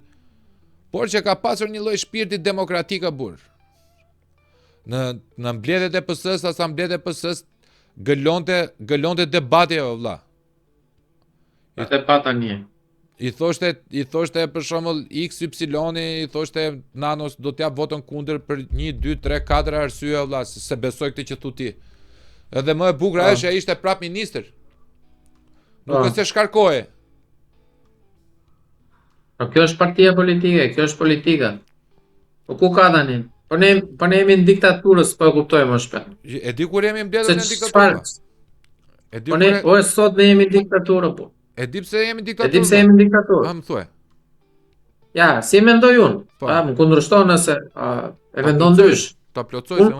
por që ka pasur një lloj shpirti demokratik a burr. Në mbledhjet e PS-s, asamblet e PS-s gëlonte debati o vlla. Atë pa tani. I thoshte për shembull XY, i thoshte Nanos do t'jap votën kundër për 1, 2, 3, 4 arsye o vlla, se besoj këtë që thu ti. Edhe më e bukur është ai ishte prap ministër. Nuk e se shkarkoje. Po kjo është partia politike, kjo është politika. Po ku ka tani? Po ne jemi në diktaturës, po e kuptoj më shpejt. E di kur jemi mbledhur në diktaturë. Po sot ne jemi në diktaturë po. E di pse jemi në diktaturë. E di pse jemi në diktaturë. Më thuaj. Ja, si mendoj unë. Më kundërshton nëse e mendon ndrysh. Ta plotësoj se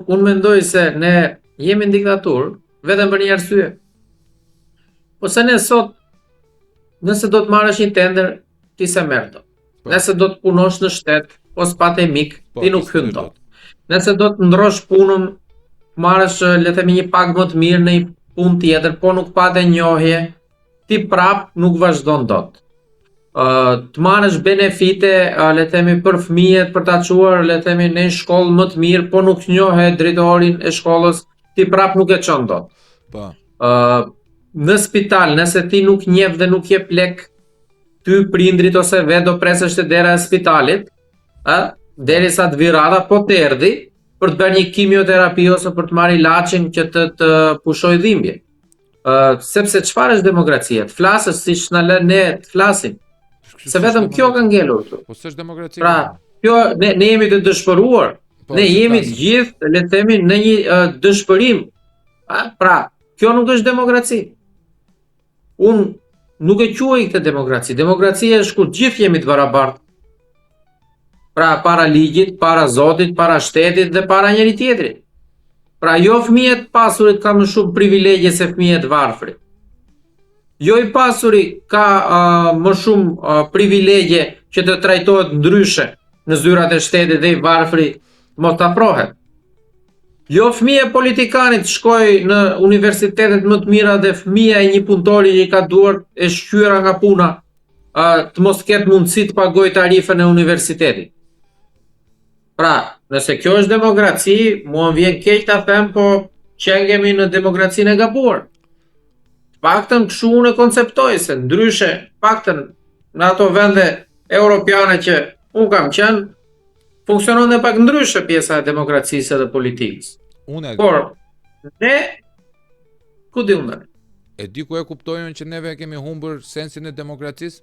Unë mendoj se ne jemi në diktaturë vetëm për një arsye. Po se ne sot nëse do të marrësh një tender, ti se merr dot. Nëse do të punosh në shtet, po s'pate mik, ti nuk hyn dot. Nëse do të ndrosh punën, marrësh le të themi një pagë më të mirë në një punë tjetër, po nuk pate njohje, ti prap nuk vazhdon dot. Të marrësh benefite, le të themi për fëmijët, për ta çuar le të themi në një shkollë më të mirë, po nuk njohe drejtorin e shkollës, ti prap nuk e çon dot. Po. Në spital, nëse ti nuk njeh dhe nuk jep lek ty prindrit ose vetë do presësh te dera e spitalit, derisa të virata po të erdhi për të bërë një kimioterapi ose për të marrë ilaçin që të pushoj dhimbje. Sepse çfarë është demokracia? Të flasësh siç na lën ne të flasim. Se vetëm kjo ka ngelur këtu. Po s'është demokracia. Pra, kjo ne jemi të dëshpëruar. Ne jemi të gjithë, le të themi, në një dëshpërim. Pra, kjo nuk është demokraci. Unë nuk e quaj këtë demokraci. Demokracia është kur gjithë jemi të barabartë. Pra, para ligjit, para Zotit, para shtetit dhe para njëri tjetrit. Pra, jo fëmijët pasurit ka më shumë privilegje se fëmijët varfrit. Jo i pasuri ka më shumë privilegje që të trajtohet ndryshe në zyrat e shtetit dhe i varfri mos të afrohet. Jo fëmija e politikanit shkoj në universitetet më të mira dhe fëmija e një punëtori që i ka duart e shqyra nga puna të mos ketë mundësi të pagoj tarifën e universitetit. Pra, nëse kjo është demokraci, mua më vjen keq ta them, po qengemi në demokracinë e gabuar. Paktën kështu unë e konceptoj se ndryshe, paktën në ato vende europiane që unë kam qenë, funksionon dhe pak ndryshe pjesa e demokracisë dhe politikës. Por, ne, ku di unë? E di ku e kuptojnë që neve kemi humbur sensin e demokracisë?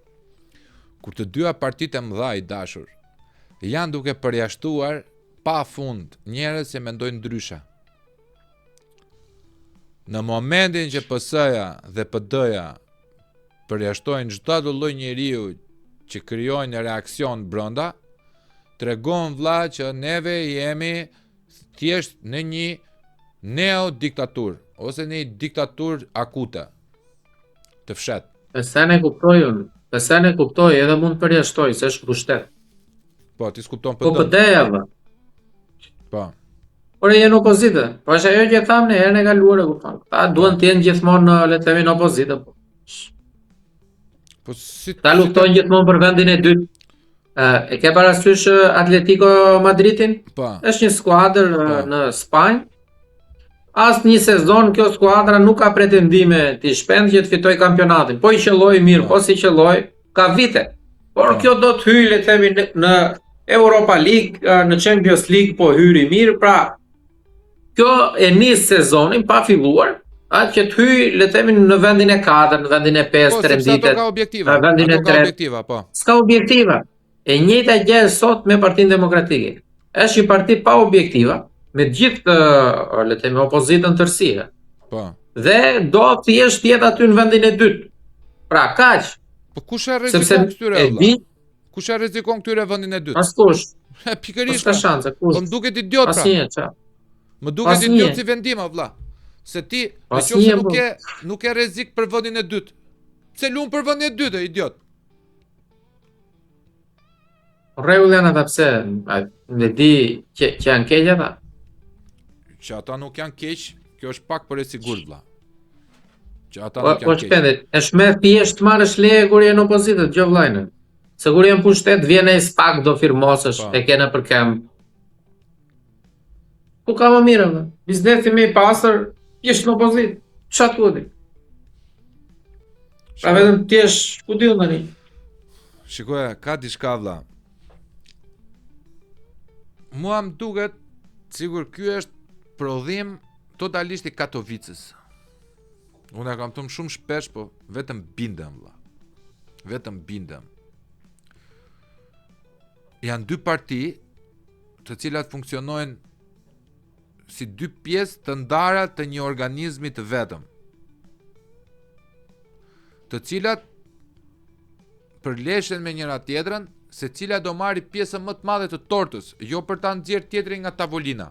Kur të dyja partitë e mëdha i dashur janë duke përjashtuar pa fund njerëz që mendojnë ndryshe. Në momentin që PS-ja dhe PD-ja përjashtojnë çdo lloj njeriu që krijojnë reaksion brenda, tregon vlla që neve jemi thjesht në një neo-diktaturë ose në një diktaturë akute të fshet. Pse ne kuptoj unë, pse ne kuptoj edhe mund të përjashtoj se është pushtet. Po, ti s'kupton Po PD-ja valla. Po. Por e jenë opozitë. Po është ajo që thamë në herën e kaluar e kupton. Ta duan të jenë gjithmonë le të themi në opozitë. Po si ta luftojnë gjithmonë për vendin e dytë. E ke parasysh Atletico Madridin? Po. Është një skuadër në Spanjë. As një sezon kjo skuadra nuk ka pretendime të shpend që të fitoj kampionatin. Po i qelloi mirë, po si qelloi, ka vite. Por kjo do të hyjë le të themi në Europa League, në Champions League po hyri mirë, pra kjo e nis sezonin pa filluar, që të hyjë le të themi në vendin e 4, në vendin e 5 të renditet, në vendin e 3. Po. S'ka objektiva. E njëjta gjë sot me Partinë Demokratike. Është një parti pa objektiva, me gjithë le të themi opozitën tërësisht. Po. Dhe do thjesht jetë aty në vendin e 2. Pra kaq. Po kush e rrezikon këtyre vëlla? Kush e rrezikon këtyre vendin e 2? Askush. Pikërisht. Ka shanse, kush? Po më duket idiot pra. Asnjë ç'a. Më duket idiot si vendim vëlla. Se ti nëse nuk e rrezik për vendin e 2. Pse lum për vendin e 2, idiot? Rregull janë ata pse, ne di që janë keq ata. Që ata nuk janë keq, kjo është pak për e sigurt vëlla. Që ata nuk janë keq. Po shpendet, është më thjesht marrësh leje kur je në opozitë, gjë vllajnë. Se kur jem pushtet, vjen e spak do firmosësh, Po. e kene për kem. Ku ka më mirë, vë? Biznesi me i pasër, jesh në opozit. Qa të kudi? Pra vetëm t'jesh, ku di unë tani? Shikoja, ka diçka vlla. Mua më duket sigur ky është prodhim totalisht i Katovicës. Unë e kam thënë shumë shpesh, po vetëm bindem vlla. Vetëm bindem. Janë dy parti të cilat funksionojnë si dy pjesë të ndara të një organizmi të vetëm, të cilat përleshen me njëra tjetrën, se cila do marri pjesën më të madhe të tortës, jo për ta nxjerrë tjetrin nga tavolina.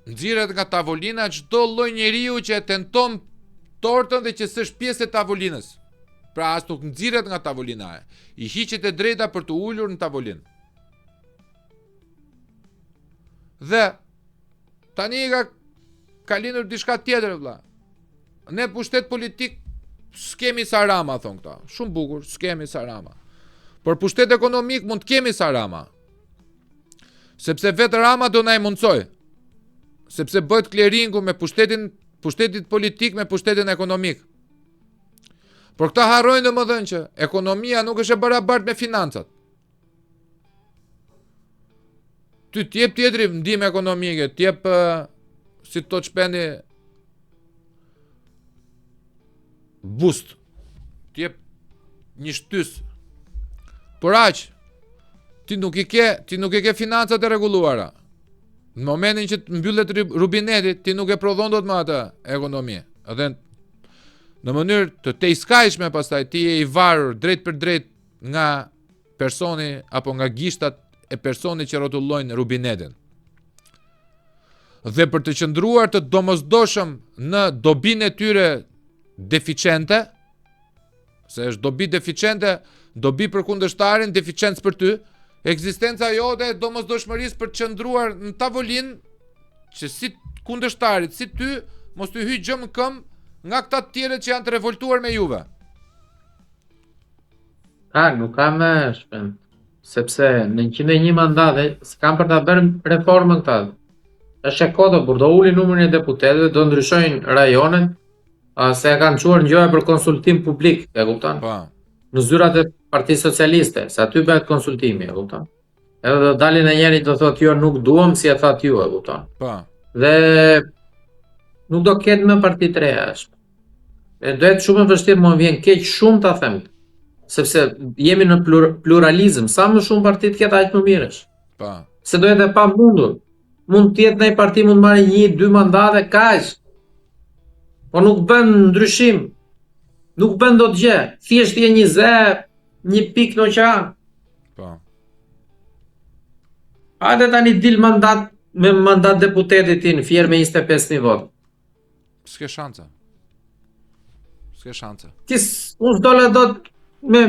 Nxirret nga tavolina çdo lloj njeriu që e tenton tortën dhe që s'është pjesë e tavolinës. Pra as nuk nxirret nga tavolina, i hiqet e drejta për të ulur në tavolinë. Dhe tani ka lindur diçka tjetër vlla. Ne pushtet politik s'kemi sa Rama, thon këta. Shumë bukur, s'kemi sa Rama. Por pushtet ekonomik mund të kemi sa Rama. Sepse vetë Rama do na e mundsoj. Sepse bëhet kleringu me pushtetit politik me pushtetin ekonomik. Por këta harrojnë domethënë që ekonomia nuk është e barabartë me financat. Ty t'jep tjetri ndihmë ekonomike, t'jep si të shpendi boost, t'jep një shtys. Por aq, ti nuk i ke financat e rregulluara. Në momentin që të mbyllet rubineti, ti nuk e prodhon dot me atë ekonomi. Edhe në mënyrë të tejskajshme pastaj ti je i varur drejt për drejt nga personi apo nga gishtat e personit që rrotullojnë rubinetin. Dhe për të qëndruar të domosdoshëm në dobinë e tyre deficiente, se është dobi deficiente, dobi për kundërshtarin, deficiencë për ty, ekzistenca jote e domosdoshmërisë për të qëndruar në tavolinë që si kundërshtarit, si ty, mos të hyj gjë në këmbë nga këta të tjerët që janë të revoltuar me juve. Nuk ka me shpend. Sepse në 101 mandate s'kam për ta bërë reformën këta. Është e kodo, kur do uli numrin e deputetëve, do ndryshojnë rajonet, se e kanë çuar ngjoja për konsultim publik, e kupton? Po. Në zyrat e Partisë Socialiste, se aty bëhet konsultimi, e kupton? Edhe do dalin e njëri do thotë jo nuk duam si e thatë ju, e kupton? Po. Dhe nuk do ketë më parti të reja është. E do jetë shumë e vështirë, më vjen keq shumë ta them. Sepse jemi në pluralizëm, sa më shumë parti të ketë aq më mirë është. Po. Se do jetë e pamundur. Mund të jetë një parti mund marrë 1-2 mandate kaq. Po nuk bën ndryshim. Nuk bën dot gjë. Thjesht je një zë, një pikë në oqean. Po. Hajde tani dil mandat me mandat deputetit tin, fjer me 25.000 votë. S'ke shanse. S'ke shanse. Unë s'dole dot me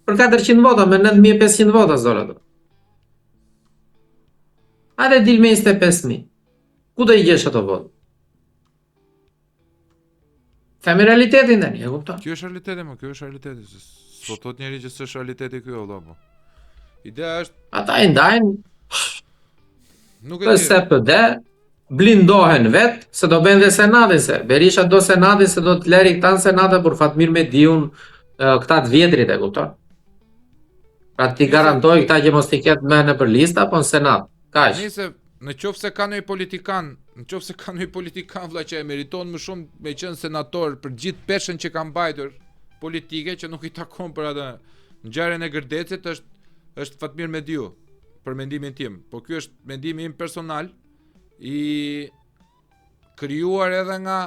për 400 vota, me 9.500 vota s'dole dot. Hajde dil me 25.000. Ku do i gjesh ato votë? Themi realitetin tani, e kupton? Kjo është realiteti, më, kjo është realiteti. S'po thot njeri që s'është realiteti ky valla po. Ideja është, Ata i ndajnë nuk e di. SPD, blindohen vet, se do bëjnë dhe senatin, se Berisha do senatin, se do të leri këta në senate për Fatmir Mediun, këta të vjetrit, e kupton? Pra ti garantoj këta që mos t'i ketë me në për lista, po në senat. Kaq. Nëse në qoftë se ka ndonjë politikan, vlla që e meriton më shumë me qenë senator për gjithë peshën që ka mbajtur politike që nuk i takon për atë ngjarjen e Gërdecit është Fatmir Mediu, për mendimin tim. Po ky është mendimi im personal i krijuar edhe nga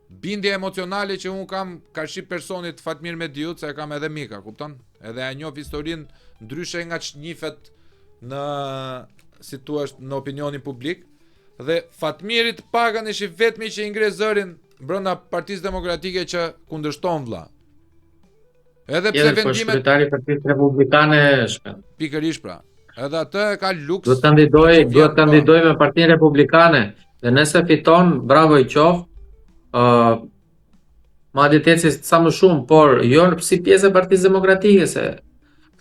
bindje emocionale që unë kam karshi personit Fatmir Mediut, se e kam edhe mika, kupton? Edhe e njoh historinë ndryshe nga ç'njihet në si thua në opinionin publik, dhe Fatmirit pagan ishi vetmi që i ngre zërin brenda Partisë Demokratike që kundërshton vlla. Edhe pse Edhe po vendimet shkretari Partisë Republikane shpend. pikërisht pra. Edhe atë e ka luks. Duhet të kandidoj me Partinë Republikane dhe nëse fiton, bravo i qoftë. madje eci sa më shumë, por jo si pjesë e Partisë Demokratike, se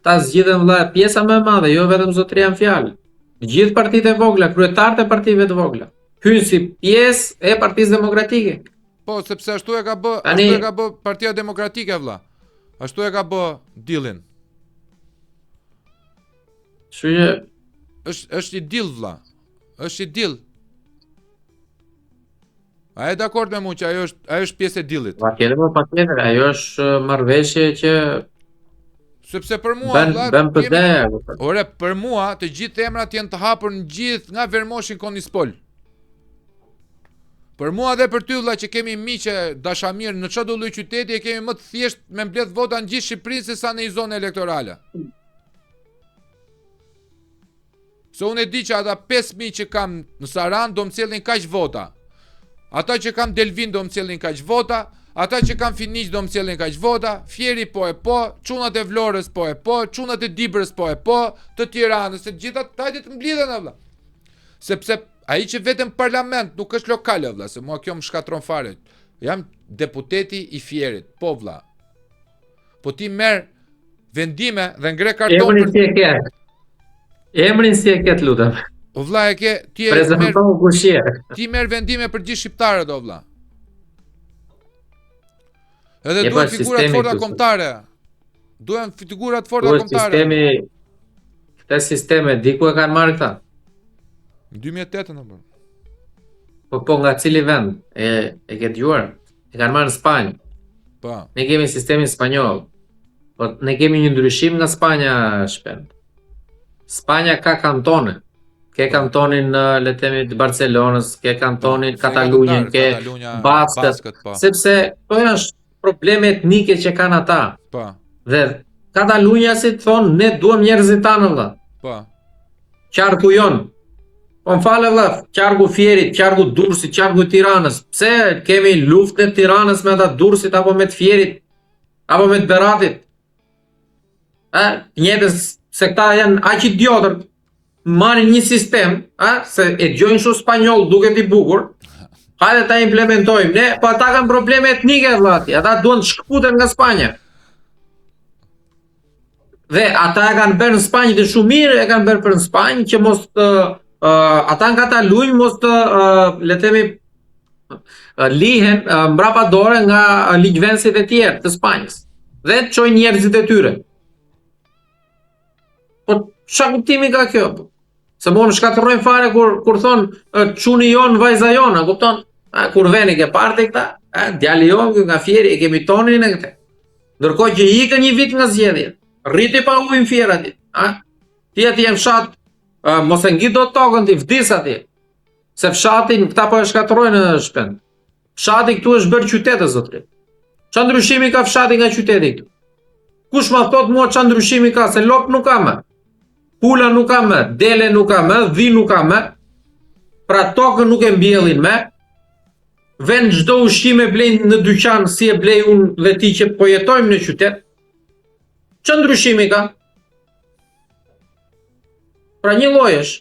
këta zgjidhen vëlla pjesa më e madhe, jo vetëm zotëria në fjalë. Gjithë partitë e vogla, kryetarët e partive të vogla, hynë si pjesë e Partisë Demokratike. Po, sepse ashtu e ka bë, Tani- ashtu e ka bë Partia Demokratike vëlla. Ashtu e ka bë dillin. Kështu që Është i dill vëlla. Është i dill. A e dakord me mua që ajo është pjesë e dillit? patjetër, po patjetër, ajo është marrëveshje që Sepse për mua bën vëlla, bën PD. ore, për mua të gjithë emrat janë të hapur në gjithë nga Vermoshin Konispol. Për mua dhe për ty vëlla që kemi miqe dashamir në çdo lloj qyteti e kemi më të thjesht me mbledh vota në gjithë Shqipërinë se sa në një zonë elektorale. Se unë e di që ata 5.000 që kam në Saran do më cjellin kaq vota. Ata që kam Delvin do më cjellin kaq vota, ata që kam Finiq do më cjellin kaq vota, Fjeri po e po, çunat e Vlorës po e po, çunat e Dibrës po e po, të Tiranës, të gjitha tajtë të mblidhen vëlla. Sepse ai që vetëm parlament nuk është lokale vëlla, se mua kjo më shkatron fare. Jam deputeti i Fierit, po vëlla. Po ti merr vendime dhe ngre karton Emrin si e ke? Emrin si e ke, të lutem? O vëlla e ke, ti merr Prezantohu kush je. ti merr vendime për gjithë shqiptarët o vëlla. Edhe Je duhen pa figura të sistemi forta këtu. kombëtare. Duhen figura të forta Duhet kombëtare. sistemi, këta sisteme, di ku e kanë marrë këta? Në 2008 apo. Po nga cili vend? E ke dëgjuar? E kanë marrë në Spanjë. Po. Ne kemi sistemin spanjoll. Po ne kemi një ndryshim nga Spanja, shpend. Spanja ka kantone. Ke kantonin le të themi të Barcelonës, ke kantonin Katalunjën, ke Baskët, po. sepse to janë probleme etnike që kanë ata. Po. Dhe Katalunja si thonë, ne duam njerëzit tanë vëlla. Po. Qarku jon. Po më falë vëlla, qarku Fierit, qarku Durrësit, qarku Tiranës. Pse kemi luftën e Tiranës me ata Durrësit apo me të Fierit apo me të Beratit? Njëtës se këta janë aq idiotër, marrin një sistem, se e dëgjojnë shumë spanjoll, duket i bukur. Hajde ta implementojmë ne, po ata kanë probleme etnike vëllati, ata duan të shkputen nga Spanja. Dhe ata e kanë bërë në Spanjë dhe shumë mirë e kanë bërë për në Spanjë që mos ata në Katalunjë mos të le të themi lihen mbrapa dore nga ligjvendësit e tjerë të Spanjës dhe të çojnë njerëzit e tyre. Po çka kuptimi ka kjo? Se më në shkatërrojnë fare kur thonë çuni jon, vajza jona, kupton? Kur veni ke parti këta, djali jon nga Fieri, e kemi tonin e këte. Ndërkohë që ikën një vit nga zgjedhjet, rriti pa ujë në Fier aty. Ti aty në fshat, mos e ngit dot tokën ti, vdis aty. Se fshatin këta po e shkatërrojnë në shpend. Fshati këtu është bërë qytet e zotëri. Ç'a ndryshimi ka fshati nga qyteti këtu? Kush ma thot mua ç'a ndryshimi ka, se lop nuk ka më. Pula nuk ka më, dele nuk ka më, dhi nuk ka më. Pra tokën nuk e mbjellin më. Vend çdo ushqim e blejnë në dyqan si e blej unë dhe ti që po jetojmë në qytet. Ç'a ndryshimi ka? Pra një lloj është.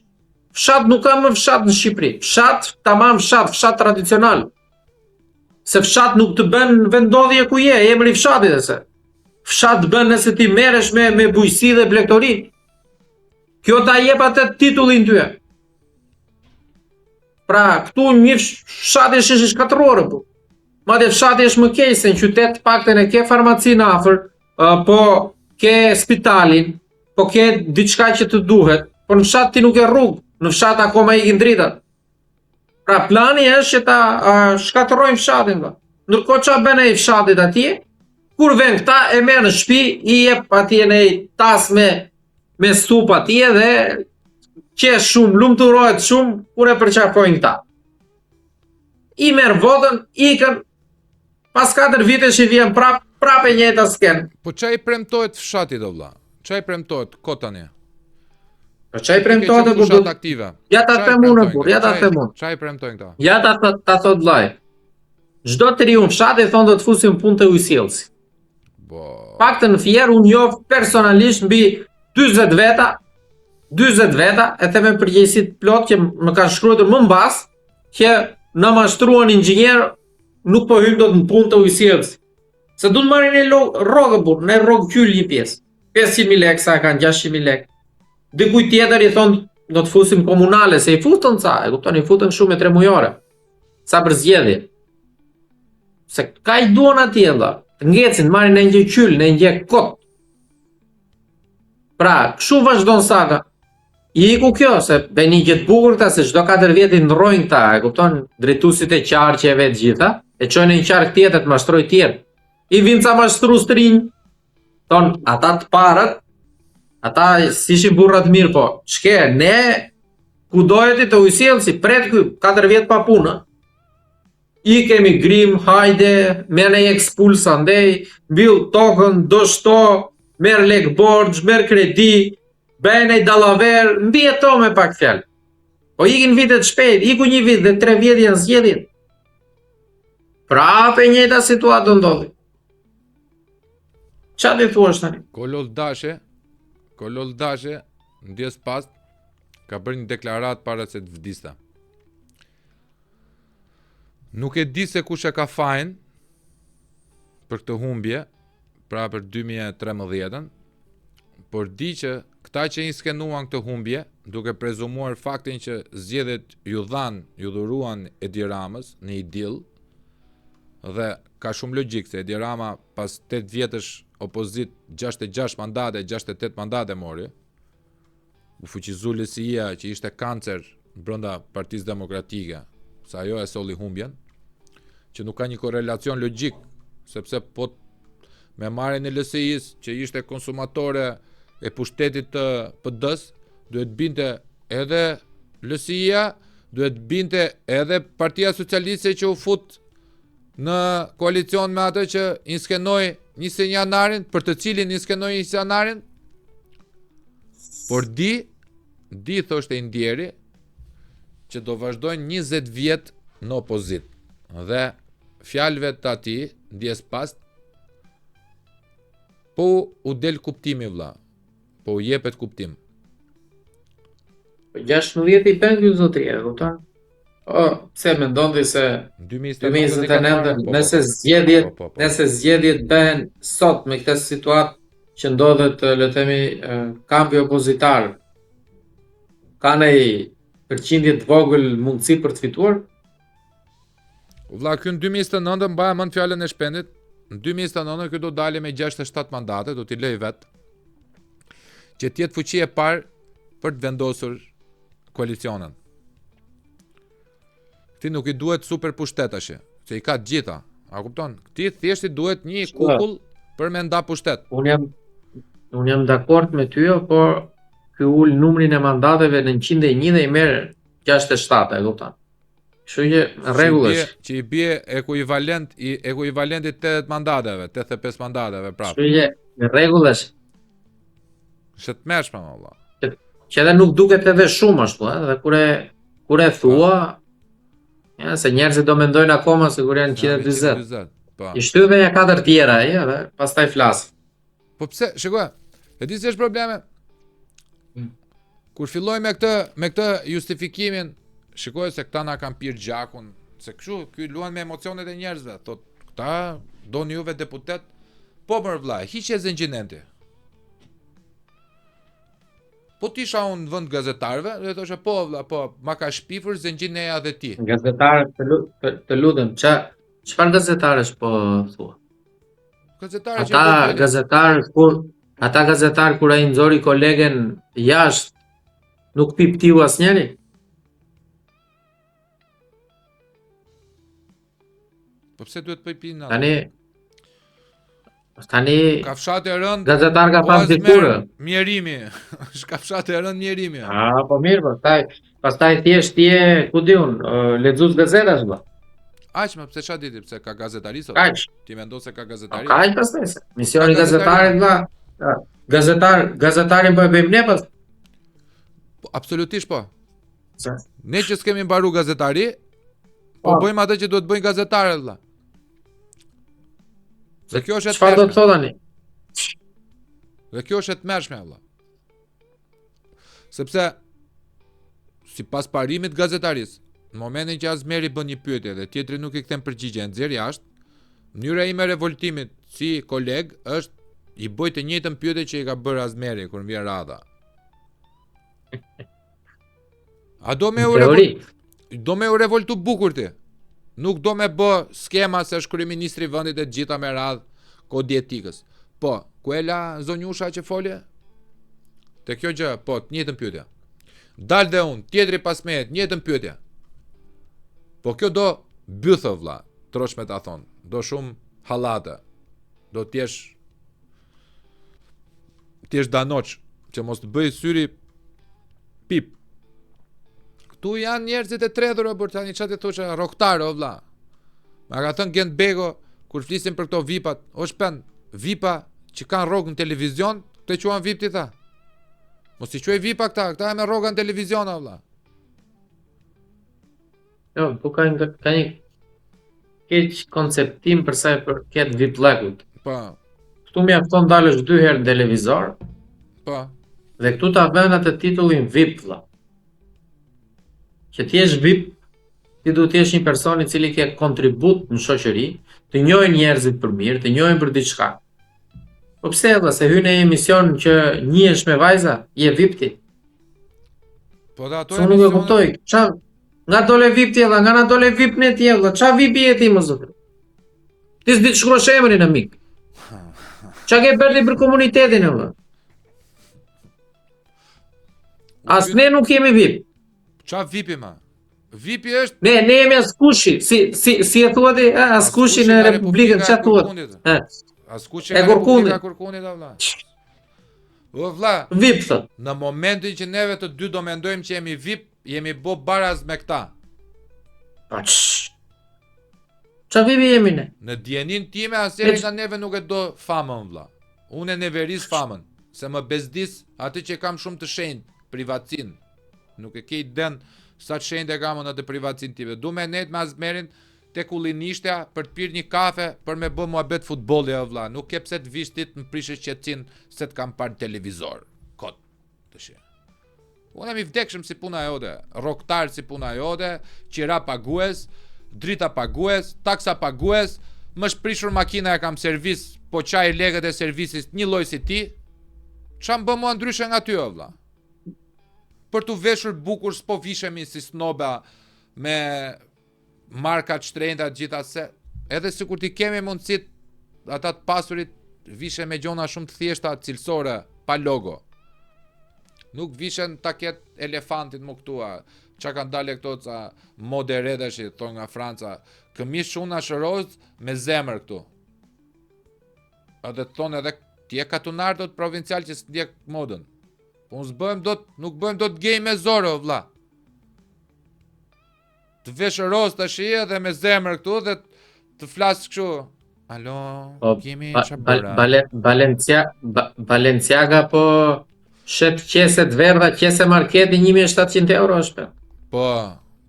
Fshat nuk ka më fshat në Shqipëri. Fshat, tamam fshat tradicional. Se fshat nuk të bën vendodhje ku je, emri fshatit e se. Fshat bën nëse ti merresh me bujqësi dhe blegtori. Kjo ta jep atë titullin tyre. Pra, këtu një fshati është shkatërrore, po. Madje fshati është më keq se në qytet paktën e ke farmacinë afër, po ke spitalin, po ke diçka që të duhet, por në fshat ti nuk e rrugë, në fshat akoma ikin dritat. Pra, plani është që ta shkatërrojnë fshatin, ba. Ndërkohë ç'a bën ai fshatit atje? Kur vjen këta e merr në shtëpi, i jep atje në tas me stup atje dhe qesh shumë, lumturohet shumë kur e përqafojnë këta. I merr votën, ikën, pas 4 vite që vjen prap e njëjta skenë. Po ç'a i premtohet fshatit o vëlla? Ç'a i premtohet kot tani? Po ç'a i premtohet kur fshat aktive? Ja ta them unë, ja ta them unë. Ç'a i premtojnë këta? Ja ta thot vllai. Çdo të riun fshati thonë do të fusim punë te ujësillsi. Po. Paktën në Fier unë njoh personalisht mbi 40 veta, e them me përgjegjësi plot që më kanë shkruar më mbas që na mashtruan inxhinier nuk po hym dot në punë të ujësillsi. Se du të marrin e rogë burr, ne rogë kyll një pjesë. 500.000 lekë, sa kanë 600.000 lekë. Dikuj tjetër i thonë do të fusim komunale, se i futën ca, e kupton, i futën shumë e 3 mujore. Sa për zgjedhje. Se ka i duan atje valla. Të ngecin, marrin në një qyll, në një kot. Pra, kështu vazhdon saka. I iku kjo, se be një gjithë bukur ta, se çdo 4 vjet i ndrojnë ta, e kupton, drejtuesit e qarqeve të gjitha, e çojnë në një qark tjetër të mashtroj tjetër. I vinë ca mashtrues të rinj. Ton, ata të parët, ata si ishin burrat mirë, po, çke, ne ku dohet të ujësjellë si pret ky 4 vjet pa punë. I kemi grim, hajde, merr një ekspulsa ndej, mbill tokën, do shto, merr lek borxh, merr kredi, bën ai dallaver, mbieto me pak fjalë. Po ikin vitet shpejt, iku një vit dhe 3 vjet janë zgjedhjet. Prapë e njëjta situatë ndodhi. Qa ti thua tani? Kolol Dashe, ndjes pas, ka bërë një deklarat para se të vdista. Nuk e di se kush e ka fajin për këtë humbje, pra për 2013, por di që këta që i skenuan këtë humbje, duke prezumuar faktin që zgjedhjet ju dhuruan Edi Ramës në idill, dhe ka shumë logjik se Edi Rama pas 8 vjetësh opozit 66 mandate, 68 mandate mori, u fuqizu LSI-a që ishte kancer brenda Partisë Demokratike, sa ajo e solli humbjen, që nuk ka një korelacion logjik, sepse po me marrjen e LSI-s që ishte konsumatore e pushtetit të PD-s, duhet binte edhe LSI-a, duhet binte edhe Partia Socialiste që u fut në koalicion me atë që inskenoi 21 janarin, për të cilin inskenoi 21 janarin, por di thoshte i ndjeri, që do vazhdojnë 20 vjet në opozit. Dhe fjalëve të ati, ndjes pas, po u del kuptimi vlla, po u jepet kuptim. 16 i bën ky zotri, e kupton? Pse mendon ti se 2029 nëse zgjedhjet bëhen sot me këtë situatë që ndodhet, le të themi, kampi opozitar, ka një përqindje të vogël mundësi për të fituar? Vlla, ky në 2029 mbaja mend fjalën e Shpendit. Në 2029 ky do dalë me 67 mandate, do t'i lej vet, që t'jetë fuqi e parë për të vendosur koalicionin. Ti nuk i duhet super pushtet tash, se i ka të gjitha. A kupton? Ti thjesht i duhet një kukull për me nda pushtet. Unë jam dakord me ty, por ky ul numrin e mandateve në 101 dhe i merr 67, e kupton? Kështu që rregull është. Që i bie ekuivalenti 80 mandateve, 85 mandateve prapë. Kështu që rregull është. Është të mëshme valla. Që edhe nuk duket edhe shumë ashtu, dhe kur e thua, ja, se njerëzit do mendojnë akoma se kur janë 120. I shtyve ja 4 tjera ai, edhe pastaj flas. Po pse, shikoj. E di se është probleme. Kur filloj me këtë justifikimin, shikoj se këta na kanë pirë gjakun, se kështu ky luan me emocionet e njerëzve, thot, këta doni juve deputet, po mër vllai, hiqe zëngjinenti. Po t'isha unë në vend gazetarëve, dhe thoshe po vlla, po ma ka shpifur zëngjineja dhe ti. Gazetarë të lutem, çfarë gazetarësh po thua? Ata gazetarë kur ai nxori kolegen jashtë, nuk piptiu asnjëri? Po pse duhet pëj pinë? Tani kafshat e rënd gazetar ka pas dikurë. Mjerimi. Kafshat e rënd mjerimi. Po mirë, pastaj thjesht je, ku diun, lexues gazetash valla. Aq, më pse ç'a diti pse ka gazetari sot? Aq. Ti mendon se ka gazetari? Aq pastaj. Misioni gazetarit valla. Gazetarin po e bëjmë ne pas. Absolutisht po. Ne që s'kemi mbaru gazetari, po bëjmë atë që duhet bëjnë gazetarët valla. Dhe kjo është çfarë do të thotë tani? Dhe kjo është e tmerrshme valla. Sepse sipas parimit gazetaris, në momentin që Azmeri bën një pyetje dhe tjetri nuk i kthen përgjigje, nxjerr jashtë, mënyra ime revoltimit si koleg është i bëj të njëjtën pyetje që i ka bërë Azmeri kur vjen radha. A do me u revoltu bukur ti? Nuk do me bë skema se është kryeministri i vendit e gjitha me radhë kod etikës. Po, ku e la zonjusha që folje? Te kjo gjë, po, të njëjtën pyetje. Dal dhe unë, tjetri pas meje, të njëjtën pyetje. Po kjo do bythë vlla, trosh me ta thonë. Do shumë hallate. Do t'jesh danoç, që mos të bëj syri pip. Këtu janë njerëzit e tredhur o tani çfarë të thoshë rroktar o vlla. Ma ka thënë Gent Bego kur flisim për këto VIP-at, o shpen, VIP-a që kanë rrogë në televizion, të quan VIP ti tha. Mos i quaj VIP-a këta e me rroga në televizion o vlla. Jo, po ka një keq konceptim për sa i përket VIP-llakut. Po. Këtu mjafton dalësh 2 herë në televizor. Po. Dhe këtu ta vën atë titullin VIP vlla. Që ti jesh VIP, ti duhet të jesh një person i cili ke kontribut në shoqëri, të njohin njerëzit për mirë, të njohin për diçka. Po pse valla, se hyn në emision që njihesh me vajza, je VIP ti. Po da ato Unë nuk e kuptoj. Ça nga dole VIP ti valla, nga na dole VIP ne ti valla. Ça VIP je ti më zot? Ti s'di të shkruash emrin e mik. Qa ke bërti për komunitetin e vë? As ne nuk jemi VIP. Qa VIP-i ma? VIP-i është... Ne jemi askushi. Si e thua ti? Askushi në Republikën, qa thua? Askushi nga Republika Kërkunit, vlla. O vlla, VIP thot. në momentin që neve të dy do mendojmë që jemi VIP, jemi bo baraz me këta. Qa VIP jemi ne? Në djenin time aseri nga neve nuk e do famën vlla. Unë e neveris famën, se më bezdis atë që kam shumë të shenjtë, privatsin. Nuk e kej den sa të shenjtë e kam në të privatsin time. Du me net me Azmerin te kullinishtja për të pirë një kafe për me bë muhabet futbolli o vlla. Nuk ke pse të vish ti të më prishësh qetësin se të kam parë televizor. Kot të shi. Unë jam i vdekshëm si puna jote, rroktar si puna jote, qira pagues, drita pagues, taksa pagues, më shprishur makina e kam servis, po qaj legët e servisit një lloj si ti, qa më bë mua ndryshe nga ty o vlla? Për të veshur bukur s'po vishemi si snoba me markat shtrenjta gjitha se, edhe sikur ti kemi mundësit ata të pasurit vishe me gjona shumë të thjeshta cilësore, pa logo. Nuk vishen taket elefantit më këtua, qa kanë dalë këto ca mode redashi, thonë nga Franca, këmish shuna shëroz me zemër këtu. Edhe të thonë edhe ti e katunar do të provincial që s'ndjek modën. Po nuk bëjmë do të gej me zoro, vlla. Të veshë roz të shije dhe me zemër këtu dhe të flasë kështu. Alo, kemi qabëra. Balenciaga po shet qese të verdha, qese marketi 1.700 euro është. Po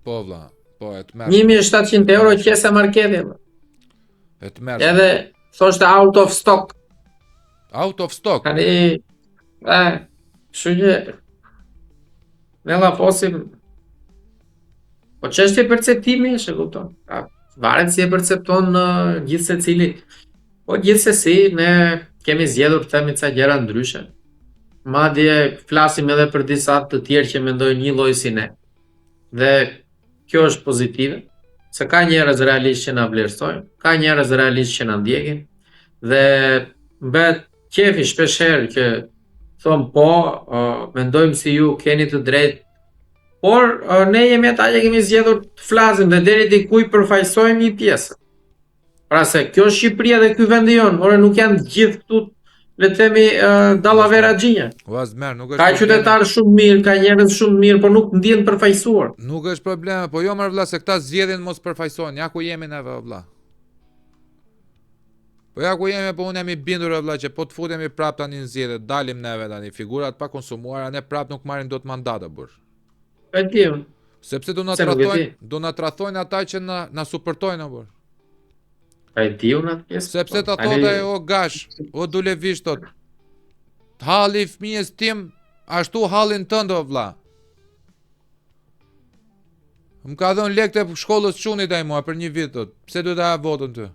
vlla, po e të merë. 1.700 euro qese marketi. E të merë. Edhe thoshte out of stock. Out of stock? Tani, kështu që ne la fosim. Po çështja e perceptimi është, e kupton. Varet si e percepton gjithë secili. Po gjithsesi ne kemi zgjedhur të themi ca gjëra ndryshe. Madje flasim edhe për disa të tjerë që mendojnë një lloj si ne. Dhe kjo është pozitive, se ka njerëz realisht që na vlerësojnë, ka njerëz realisht që na ndjekin dhe mbet qefi shpeshherë që thon po, mendojmë si ju, keni të drejtë. Por ne jemi ata që kemi zgjedhur të flasim dhe deri dikuj përfaqësojmë një pjesë. Pra se kjo është Shqipëria dhe ky vendi jon, ore nuk janë të gjithë këtu, le të themi dallavera xhinja. Ka qytetar shumë mirë, ka njerëz shumë mirë, por nuk ndjen përfaqësuar. Nuk është problem, po jo më vlla se këta zgjedhin mos përfaqësohen. Ja ku jemi neve vlla. Po ja ku jemi, po unë jam i bindur vlla që po të futemi prap tani në zgjedhje, dalim neve tani, figurat pa konsumuara, ne prap nuk marrim dot mandata burr. E di unë. Sepse do na tradhtojnë ata që na supportojnë burr. E di unë atë pjesë. Sepse ta thotë o gash, o Dulevish thot. Halli i fëmijës tim, ashtu hallin tënd o vlla. Më ka dhënë lekë të shkollës çunit ai mua për një vit thot. Pse duhet ta votën ty?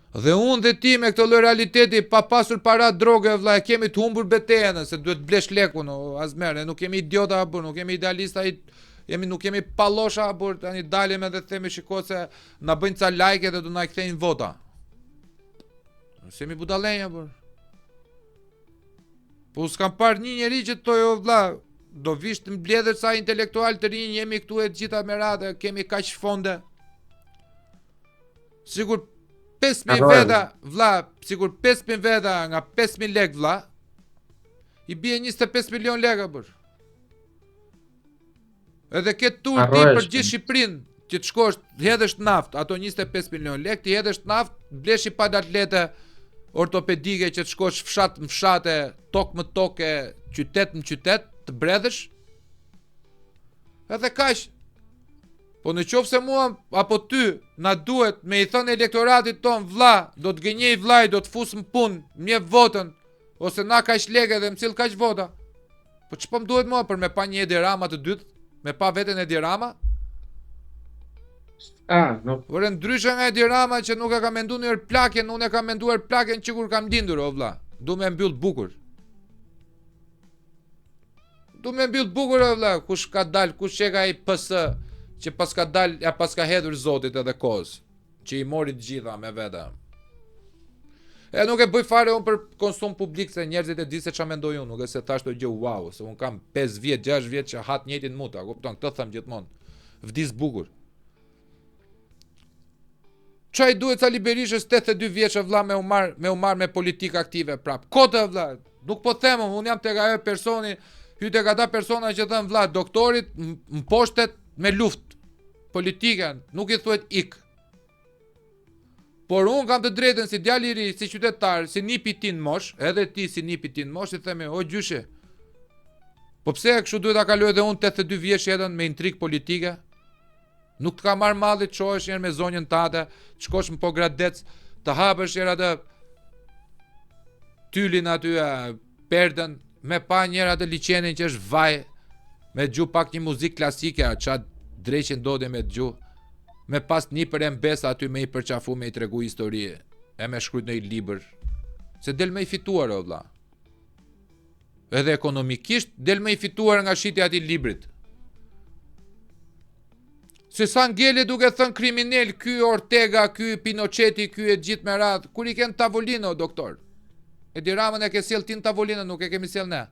Dhe unë dhe ti me këtë lloj realiteti pa pasur para droge vlla e kemi të humbur betejën se duhet blesh lekun o azmerë, nuk kemi idiota apo nuk kemi idealista nuk kemi pallosha apo tani dalim edhe themi shiko se na bëjnë ca like dhe do na kthejnë vota. Semi budallenja apo. Po s'kam parë një njeri që to jo vlla do vish të mbledhër sa intelektual të rinj jemi këtu e gjitha me radhë, kemi kaq fonde. Sigur 5.000 veta, vlla, sigur 5.000 veta nga 5.000 lek, vlla, i bie 25 milion lek, bër. Edhe këtë tur ti për gjithë Shqipërinë, që të shkosh, të hedhësh naft, ato 25 milion lek, ti hedhësh naft, blesh i pad atlete ortopedike që të shkosh fshat në fshate, tok më toke, qytet në qytet, të bredhësh. Edhe kaq. Po në qoftë se mua apo ty na duhet me i thënë elektoratit ton vlla, do të gënjej vllai, do të fus në punë, mje votën, ose na kaq lekë dhe msill kaq vota. Po ç'po më duhet mua për me pa një Edi Rama të dytë, me pa veten Edi Rama? Nuk. Por ndryshe nga Edi Rama që nuk e ka menduar një plakjen, unë e kam menduar plakjen që kur kam lindur o vlla. Du me mbyll bukur. Du me mbyll bukur o vlla, kush ka dal, kush që ka i PS që pas ka dal, ja pas ka hedhur Zotit edhe kohës, që i mori të gjitha me vete. E nuk e bëj fare unë për konsum publik se njerëzit e di se ç'a mendoj unë, nuk e se thash të gjë wow, se unë kam 5 vjet, 6 vjet që hat njëjtin muta, kupton, këtë them gjithmonë. Vdis bukur. Çaj duhet Sali Berishës 82 vjeç vlla me u marr me politikë aktive prap. Kotë vlla, nuk po them unë jam tek ajo personi, hyj tek ata persona që thën vlla doktorit mposhtet me luftë politike, nuk i thuhet ik. Por unë kam të drejtën si djali i ri, si qytetar, si nipi tin mosh, edhe ti si nipi tin mosh, i themi, o gjyshe, po pse kështu duhet ta kaloj edhe unë 82 vjeç jetën me intrik politike? Nuk të ka marrë malli të shohësh njerë me zonjën tate, të shkosh në Pogradec, të hapësh njerë atë tylin aty, perdën, me pa njerë atë liqenin që është vaj, me gju pak një muzik klasike, qa dreqin dodi me gju, me pas një për embesa aty me i përqafu, me i tregu historie, e me shkrujt në i liber, se del me i fituar o vlla. Edhe ekonomikisht, del me i fituar nga shitja ati librit. Se sa ngele duke thënë kriminel, ky Ortega, ky Pinocheti, ky e gjithë me radhë, kur i ken tavolinë o doktor? Edi Ramën e ke sjell ti në tavolinë, nuk e kemi sjell ne.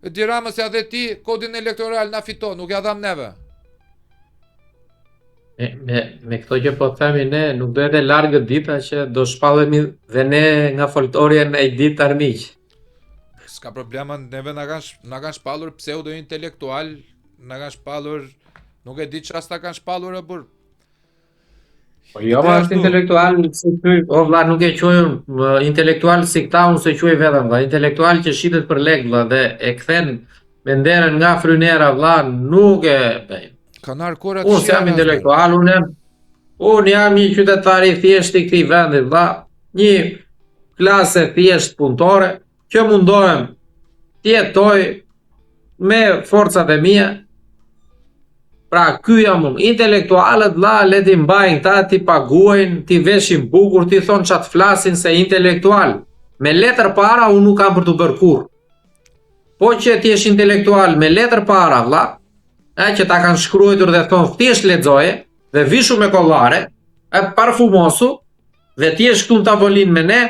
Edi Ramën se adhe ti kodin elektoral na fito, nuk ja dham neve. Me këto që po themi ne, nuk do edhe largë dita që do shpallemi dhe ne nga folklorja në ditë armiq. S'ka problema, neve na kanë shpallur pseudo intelektual, na kanë shpallur, nuk e di çfarë sta kanë shpallur e burr. Po jo, ma është intelektual, si ty, o vlla, nuk e quajmë intelektual si këta, unë se quaj vetëm vlla, intelektual që shitet për lek vlla dhe e kthen me nderën nga frynera vlla, nuk e bëjmë. Kanë arkorat. Unë jam intelektual, unë jam një qytetar i thjesht i këtij vendi vlla, një klasë thjesht punëtore, që mundohem të jetoj me forcat e mia. Pra, ky jam unë. Intelektualët, vlla, le ti mbajnë ta, ti paguajnë, ti veshin bukur, ti thonë çat flasin se intelektual. Me letër para unë nuk kam për të bërë kurrë. Po që ti jesh intelektual me letër para, vlla, që ta kanë shkruar dhe thonë thjesht lexoje dhe vishu me kollare, parfumosu dhe ti jesh këtu në tavolinë me ne,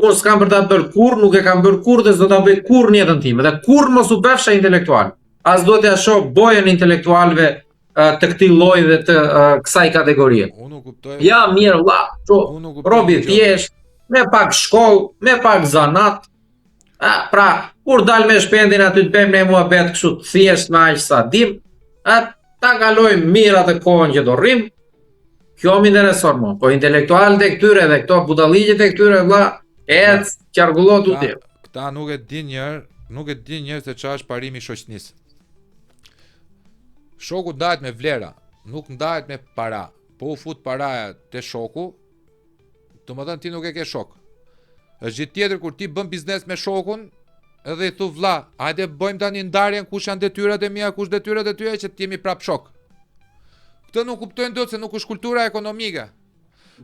unë s'kam për ta bërë kurrë, nuk e kam bërë kurrë dhe s'do ta bëj kurrë në jetën time. Dhe kurrë mos u bëfsha intelektual. As do t'ja shoh bojën intelektualëve të këtij lloji dhe të kësaj kategorie. Unë nuk kuptoj. Ja, mirë vlla, robi thjesht, me pak shkollë, me pak zanat. Pra, kur dal me shpendin aty të bëjmë ne muhabet kështu thjesht me aq sa dim, ta kalojmë mirë atë kohën që do rrim. Kjo më intereson mua. Po intelektualët e këtyre dhe këto budalliqet e këtyre vlla, qargullo tuti. Këta nuk e din njerë se çfarë është parimi i shoqënisë. Shoku ndahet me vlera, nuk ndahet me para. Po u fut paraja te shoku, domethënë ti nuk e ke shok. Është gjë tjetër kur ti bën biznes me shokun, edhe i thu vlla, hajde bëjmë tani ndarjen kush janë detyrat e mia, kush detyrat e tyre që të jemi prap shok. Këtë nuk kuptojnë dot se nuk është kultura ekonomike.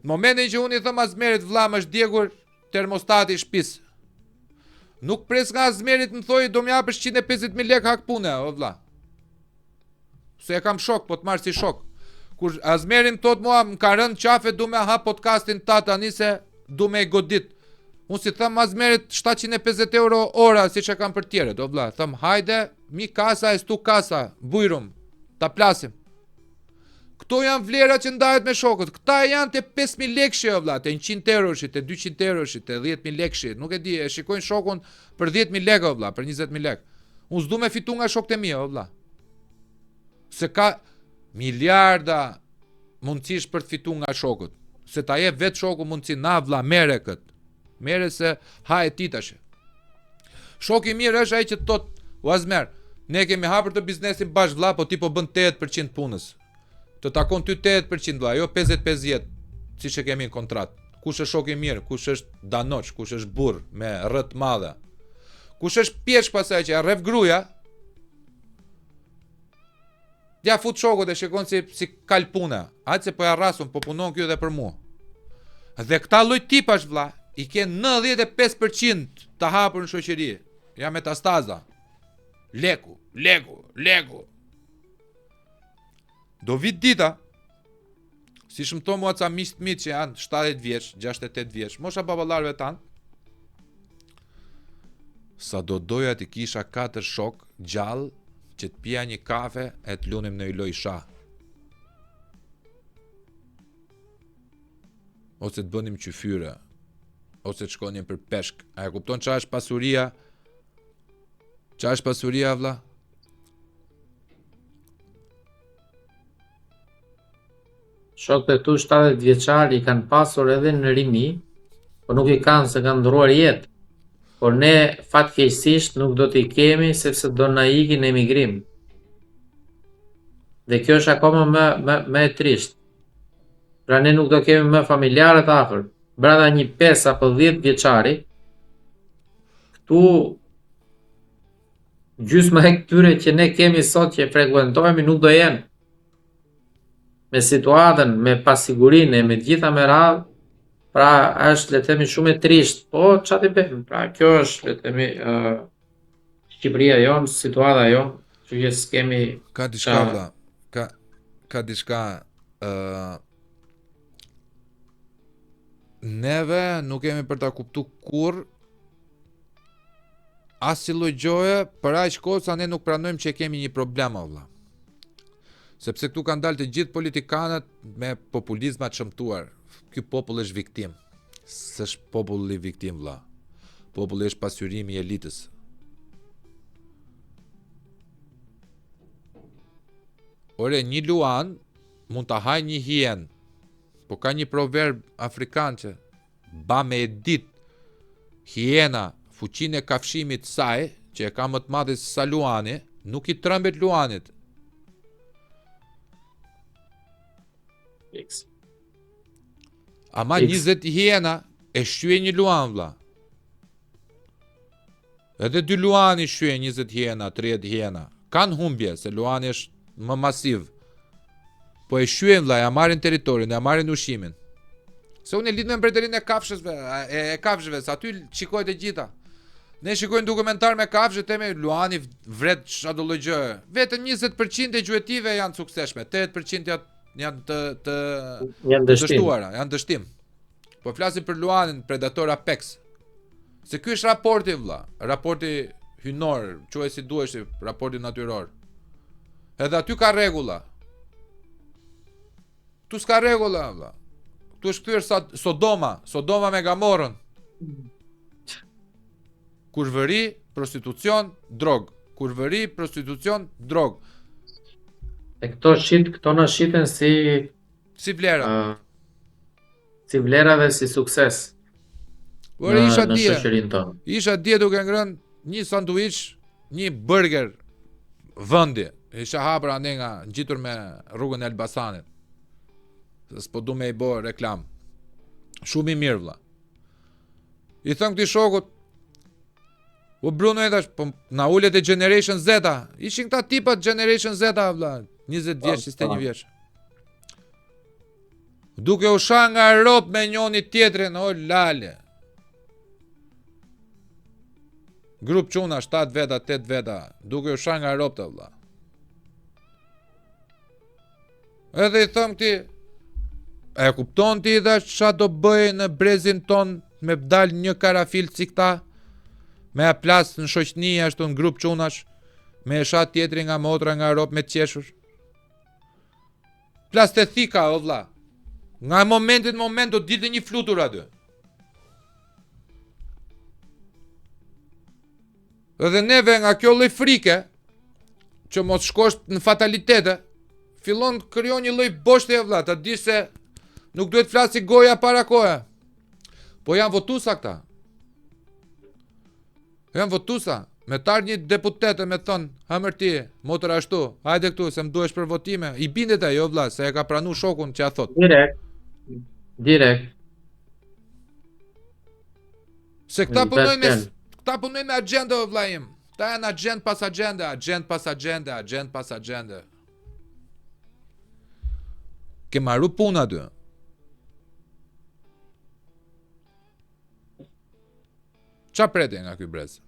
Në momentin që unë i thëm Azmerit vlla më është djegur termostati i shtëpisë. Nuk pres nga Azmerit më thoi do më japësh 150.000 lekë hak pune, o vlla. Se e kam shok, po të marr si shok. Kur Azmeri më thot mua më ka rënë qafe du me hap podcastin ta tani se du me e godit. Unë si thëm Azmerit 750 euro ora si që kam për tjere, do vlla. Thëm hajde, mi kasa e stu kasa, bujrum, ta plasim. Këto janë vlera që ndahet me shokët. Këta janë të 5.000 lekëshi, o vlla, të 100 euroshi, të 200 euroshi, të 10.000 lekëshi. Nuk e di, e shikojnë shokun për 10.000 lekë, o vlla, për 20.000 lekë. Unë s'du me fitu nga shokët e mi, o vlla. Se ka miliarda mundësish për të fitu nga shokët. Se ta je vetë shoku mundësi, na vlla, mere këtë. Mere se ha e ti tashe. Shok i mirë është ai që tot, o Azmer, ne kemi hapur të biznesin bash vlla, po ti po bën 8% punës. Të takon ty 8% vlla, jo 50-50, siç e kemi në kontratë. Kush është shok i mirë, kush është danoç, kush është burr me rrët madhe. Kush është pjeshk pasaj që rref gruaja, ja fut shokut e shikon si kal puna. Atë se po ja rrasun, po punon kjo edhe për mua. Dhe këta lloj tipash vlla, i kanë 95% të hapur në shoqëri. Ja metastaza. Leku. Do vit dita, si shëmto mua ca miq që janë 70 vjeç, 68 vjeç, mosha baballarëve tanë, sa do doja të kisha 4 shok gjallë që të pija një kafe e të lunim në lojë shah. Ose të bënim qyfyre, ose të shkonim për peshk. A e kupton qa është pasuria? Qa është pasuria, vlla? Shokët e tu 70 vjeçar i kanë pasur edhe në rimi, po nuk i kanë se kanë ndruar jetë. Por ne fatkeqësisht nuk do t'i kemi sepse do na ikin në emigrim. Dhe kjo është akoma më e trisht. Pra ne nuk do kemi më familjarët afër. Brada një 5 apo 10 vjeçari, këtu gjysma e këtyre që ne kemi sot që frekuentojmë nuk do jenë. Me situatën, me pasigurinë, me gjitha me radhë, pra është le të themi shumë e trisht, po ç'a të bëjmë? Pra kjo është le të themi Shqipëria jonë, situata jonë, që s'kemi Ka diçka vlla. Ka diçka neve nuk kemi për ta kuptu kur as si lloj gjoje për aq kohë sa ne nuk pranojmë që kemi një problem vlla. Sepse këtu kanë dalë të gjithë politikanët me populizma të shëmtuar. Ky popull është viktim. S'është populli viktim vlla. Populli është pasqyrimi i elitës. Ore, një luan mund ta haj një hien. Po ka një proverb afrikan që ba me e dit hiena fuqinë e kafshimit saj, që e ka më të madhe se sa luani, nuk i trembet luanit. Ama 20 hiena e shqye një luan vlla. Edhe 2 luani shqye 20 hiena, 30 hiena. Kan humbje se luani është më masiv. Po e shqyen vlla, ja marrin territorin, ja marrin ushqimin. Se unë e lidh me mbretërinë e kafshëve, e kafshëve, sa aty shikojnë të gjitha. Ne shikojnë dokumentar me kafshë, teme luani vret çdo lloj gjë. Vetëm 20% e gjuetive janë suksesshme, 80% janë të dështuara, janë dështim. Po flasim për luanin predator apex. Se ky është raporti vlla, raporti hynor, quaj si duhesh, raporti natyror. Edhe aty ka rregulla. Tu s'ka rregulla vlla. Tu është kthyer Sodoma me Gamorën. Kurvëri, prostitucion, drog. Kurvëri, prostitucion, drog. E këto na shiten si vlera. Si vlera dhe si sukses. Ore isha në dje. shoqërinë tonë. Isha dje duke ngrënë një sanduiç, një burger vendi. Isha hapur ande nga ngjitur me rrugën e Elbasanit. S'po du me i bë reklam. Shumë i mirë vlla. I thëm këtij shokut, o Bruno e thash, po na ulet e Generation Z. Ishin këta tipat Generation Z vlla, 20 vjeç, 21 vjeç. Duke u sha nga rop me njoni tjetrin, o lale. Grup quna, 7 veta, 8 veta, duke u sha nga rop të vlla. Edhe i thëm ti, e kupton ti dhe qa do bëj në brezin ton me dal një karafil si këta, me a plas në shoqni ashtu në grup qunash, me e shat tjetri nga motra nga rop me qeshur. Plas të thika o vlla. Nga momentit moment do dilte një flutur aty. Edhe neve nga kjo lloj frike që mos shkosh në fatalitete, fillon të krijon një lloj boshte vlla, ta di se nuk duhet flasi goja para koha. Po janë votusa këta. Janë votusa. Me tar një deputete me thon, "Hamër ti, motër ashtu, hajde këtu se më duhesh për votime." I bindet ajo vlla, se e ka pranu shokun që a thot. Direkt. Se këta punojnë me agenda o vlla im. Këta janë agent pas agenda, agent pas agenda, agent pas agenda. Ke marru punë aty. Qa prete nga ky brez?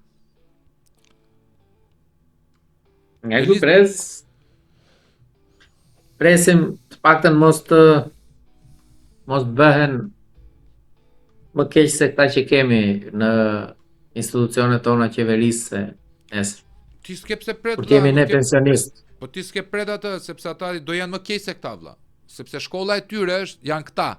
Nga ky brez presim të paktën mos bëhen më keq se këta që kemi në institucionet tona qeverisë nesër. Ti s'ke pse pret. Kur kemi ne pensionistë. Po ti s'ke pret atë, sepse ata do janë më keq se këta vlla. Sepse shkolla e tyre janë këta.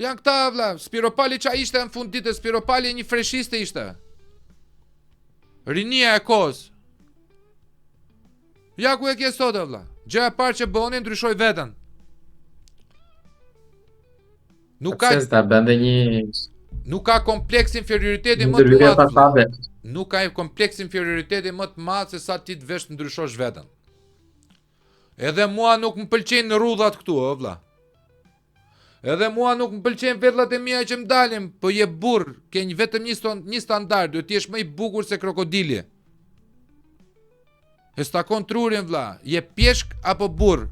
Janë këta vlla. Spiropali qa ishte në fund ditës, Spiropali një freshiste ishte. Rinia e kohës. Ja ku e ke sot vlla. Gjëja e parë që bëni ndryshoj veten. Nuk ka kompleks inferioriteti më të madh. Nuk ka kompleks inferioriteti më të madh se sa ti të vesh të ndryshosh veten. Edhe mua nuk më pëlqejnë rrudhat këtu, o vlla. Edhe mua nuk më pëlqejnë vetllat e mia që më dalin, po je burr, ke vetëm një standard, duhet të jesh më i bukur se krokodili. E stakon trurin vlla, je pjeshk apo burr.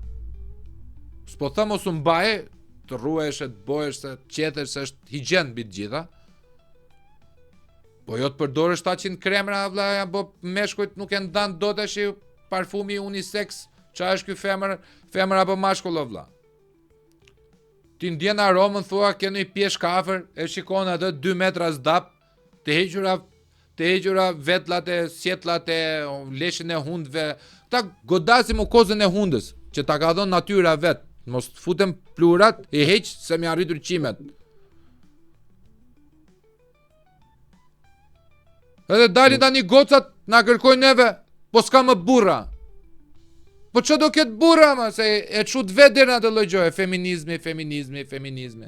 S'po them mos u mbaje, të ruhesh, të bëhesh se qetesh se është higjen mbi të gjitha. Po jo të përdorësh 700 kremra vlla, po meshkujt nuk e ndan dot tash parfumi unisex, ç'a është ky femër apo mashkull o vlla. Ti ndjen aromën, thua ke një pjeshk afër, e shikon atë 2 metra zdap, të hequra vetlat e sjetlat e leshin e hundëve. Ta godasim u kozën e hundës, që ta ka dhënë natyra vet. Mos të futem plurat, e heq se mi arritur qimet. Edhe dalin tani gocat, na kërkojnë neve, po s'ka më burra. Po që do ketë burra ma, se e qut vetë dhe në të lojgjoj, feminizmi.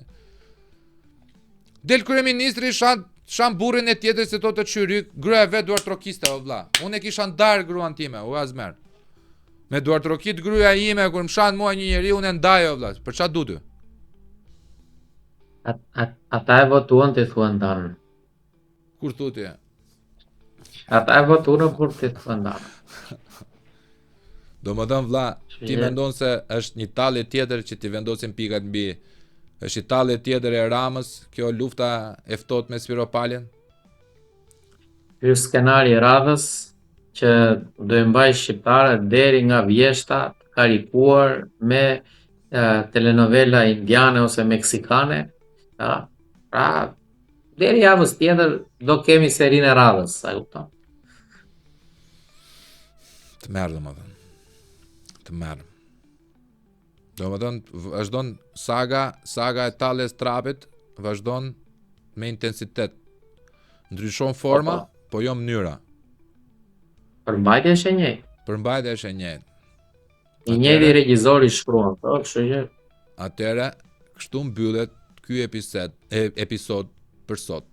Del kryeministri shan burrin e tjetër se to të qyryk, gruaja vetë duart trokiste o vlla. Unë e kisha ndarë gruan time, u azmer. Me duart trokit gruaja ime, kur më shan mua një njeri, unë e ndaj o vlla. Për qa du ty? Ata e votuan të thua ndarën. Kur thu ti? Ata e votuan kur të thua ndarën. Do më thënë vlla, ti mendon se është një tallje tjetër që ti vendosin pikat mbi. Është një tallje tjetër e Ramës, kjo lufta e ftohtë me Spiropalin? Ky skenari i radhës që do e mbaj shqiptarët deri nga vjeshta të karikuar me telenovela indiane ose meksikane. Pra, deri javës tjetër do kemi serinë e radhës, sa kupton. Të merr domethënë. Të merr. Domethënë vazhdon saga e talljes trapit, vazhdon me intensitet. Ndryshon forma, po jo mënyra. Përmbajtja është e njëjtë. Përmbajtja është e njëjtë. I njëjti regjizori shkruan, po, kështu që atëre, kështu mbyllet ky episod për sot.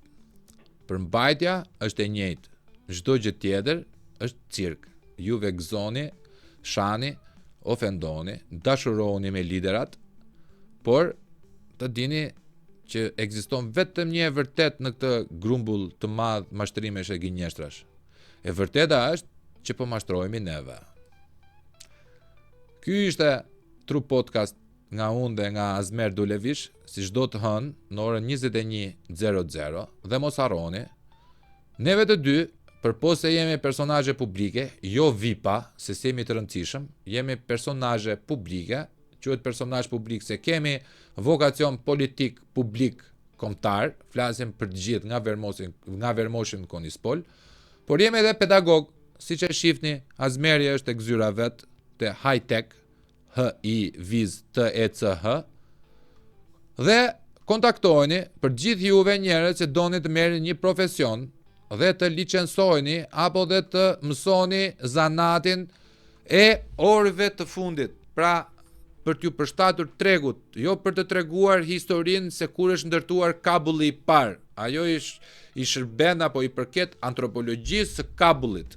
Përmbajtja është e njëjtë. Çdo gjë tjetër është cirk. Juve gëzoni, shani, ofendoni, dashurohuni me liderat, por të dini që ekziston vetëm një e vërtet në këtë grumbull të madh mashtrimesh e gënjeshtrash. E vërteta është që po mashtrohemi neve. Ky ishte True Podcast nga unë dhe nga Azmer Dulevish, si çdo të hënë në orën 21:00 dhe mos harroni, neve të dy, përpos se jemi personazhe publike, jo VIP-a, se jemi të rëndësishëm, jemi personazhe publike, quhet personazh publik se kemi vokacion politik publik kombëtar, flasim për të gjithë nga Vermoshin Konispol, por jemi edhe pedagog, siç e shihni, Azmeri është tek zyra vet, te high tech, HIVIZ-TECH, dhe kontaktojeni për gjithë juve njerëz që doni të merrni një profesion dhe të licencojeni apo dhe të mësoni zanatin e orëve të fundit, pra për t'ju përshtatur tregut, jo për të treguar historinë se kur është ndërtuar kabulli i parë. Ajo i shërben apo i përket antropologjisë së kabullit.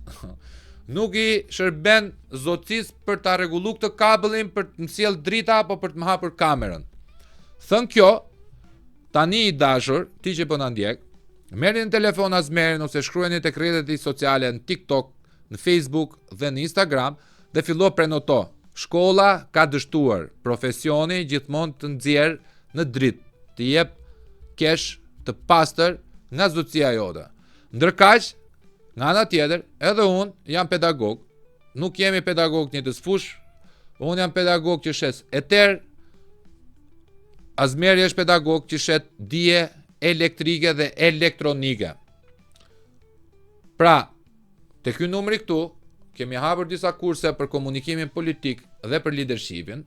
Nuk i shërben zotësisë për ta rregulluar këtë kabullin, për të mësjell drita apo për të më hapur kamerën. Thën kjo, tani i dashur, ti që po na ndjek, merrni në telefon Azmerin ose shkruajeni tek rrjetet sociale në TikTok, në Facebook dhe në Instagram dhe fillo prenoto. Shkolla ka dështuar, profesioni gjithmonë të nxjerr në dritë, të jep kesh të pastër nga zotësia jote. Ndërkaq, nga ana tjetër, edhe unë jam pedagog, nuk jemi pedagog një të sfush, unë jam pedagog që shes eter, Azmeri është pedagog që shet dije elektrike dhe elektronike. Pra, te ky numri këtu, kemi hapur disa kurse për komunikimin politik dhe për leadershipin.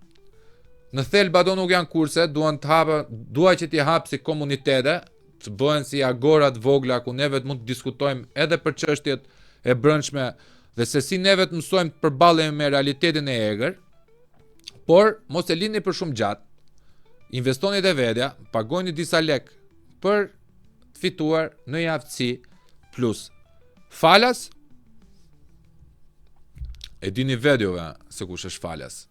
Në thelba do nuk janë kurse, dua që t'i hap si komunitete, të bëhen si agorat vogla ku neve të mund të diskutojmë edhe për çështjet e brendshme dhe se si neve të mësojmë të përballemi me realitetin e egër, por mos e lini për shumë gjatë. Investoni te vetja, pagojni disa lek për të fituar në një aftësi plus. Falas, e dini vedjove se kush është falas.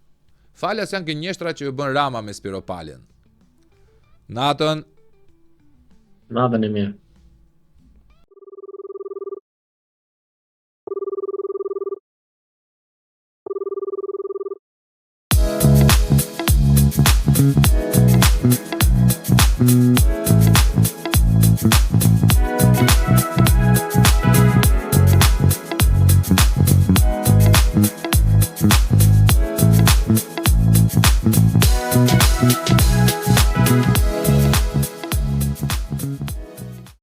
Falas janë gënjeshtra që ju bën Rama me Spiropalin. Natën Natën e mirë.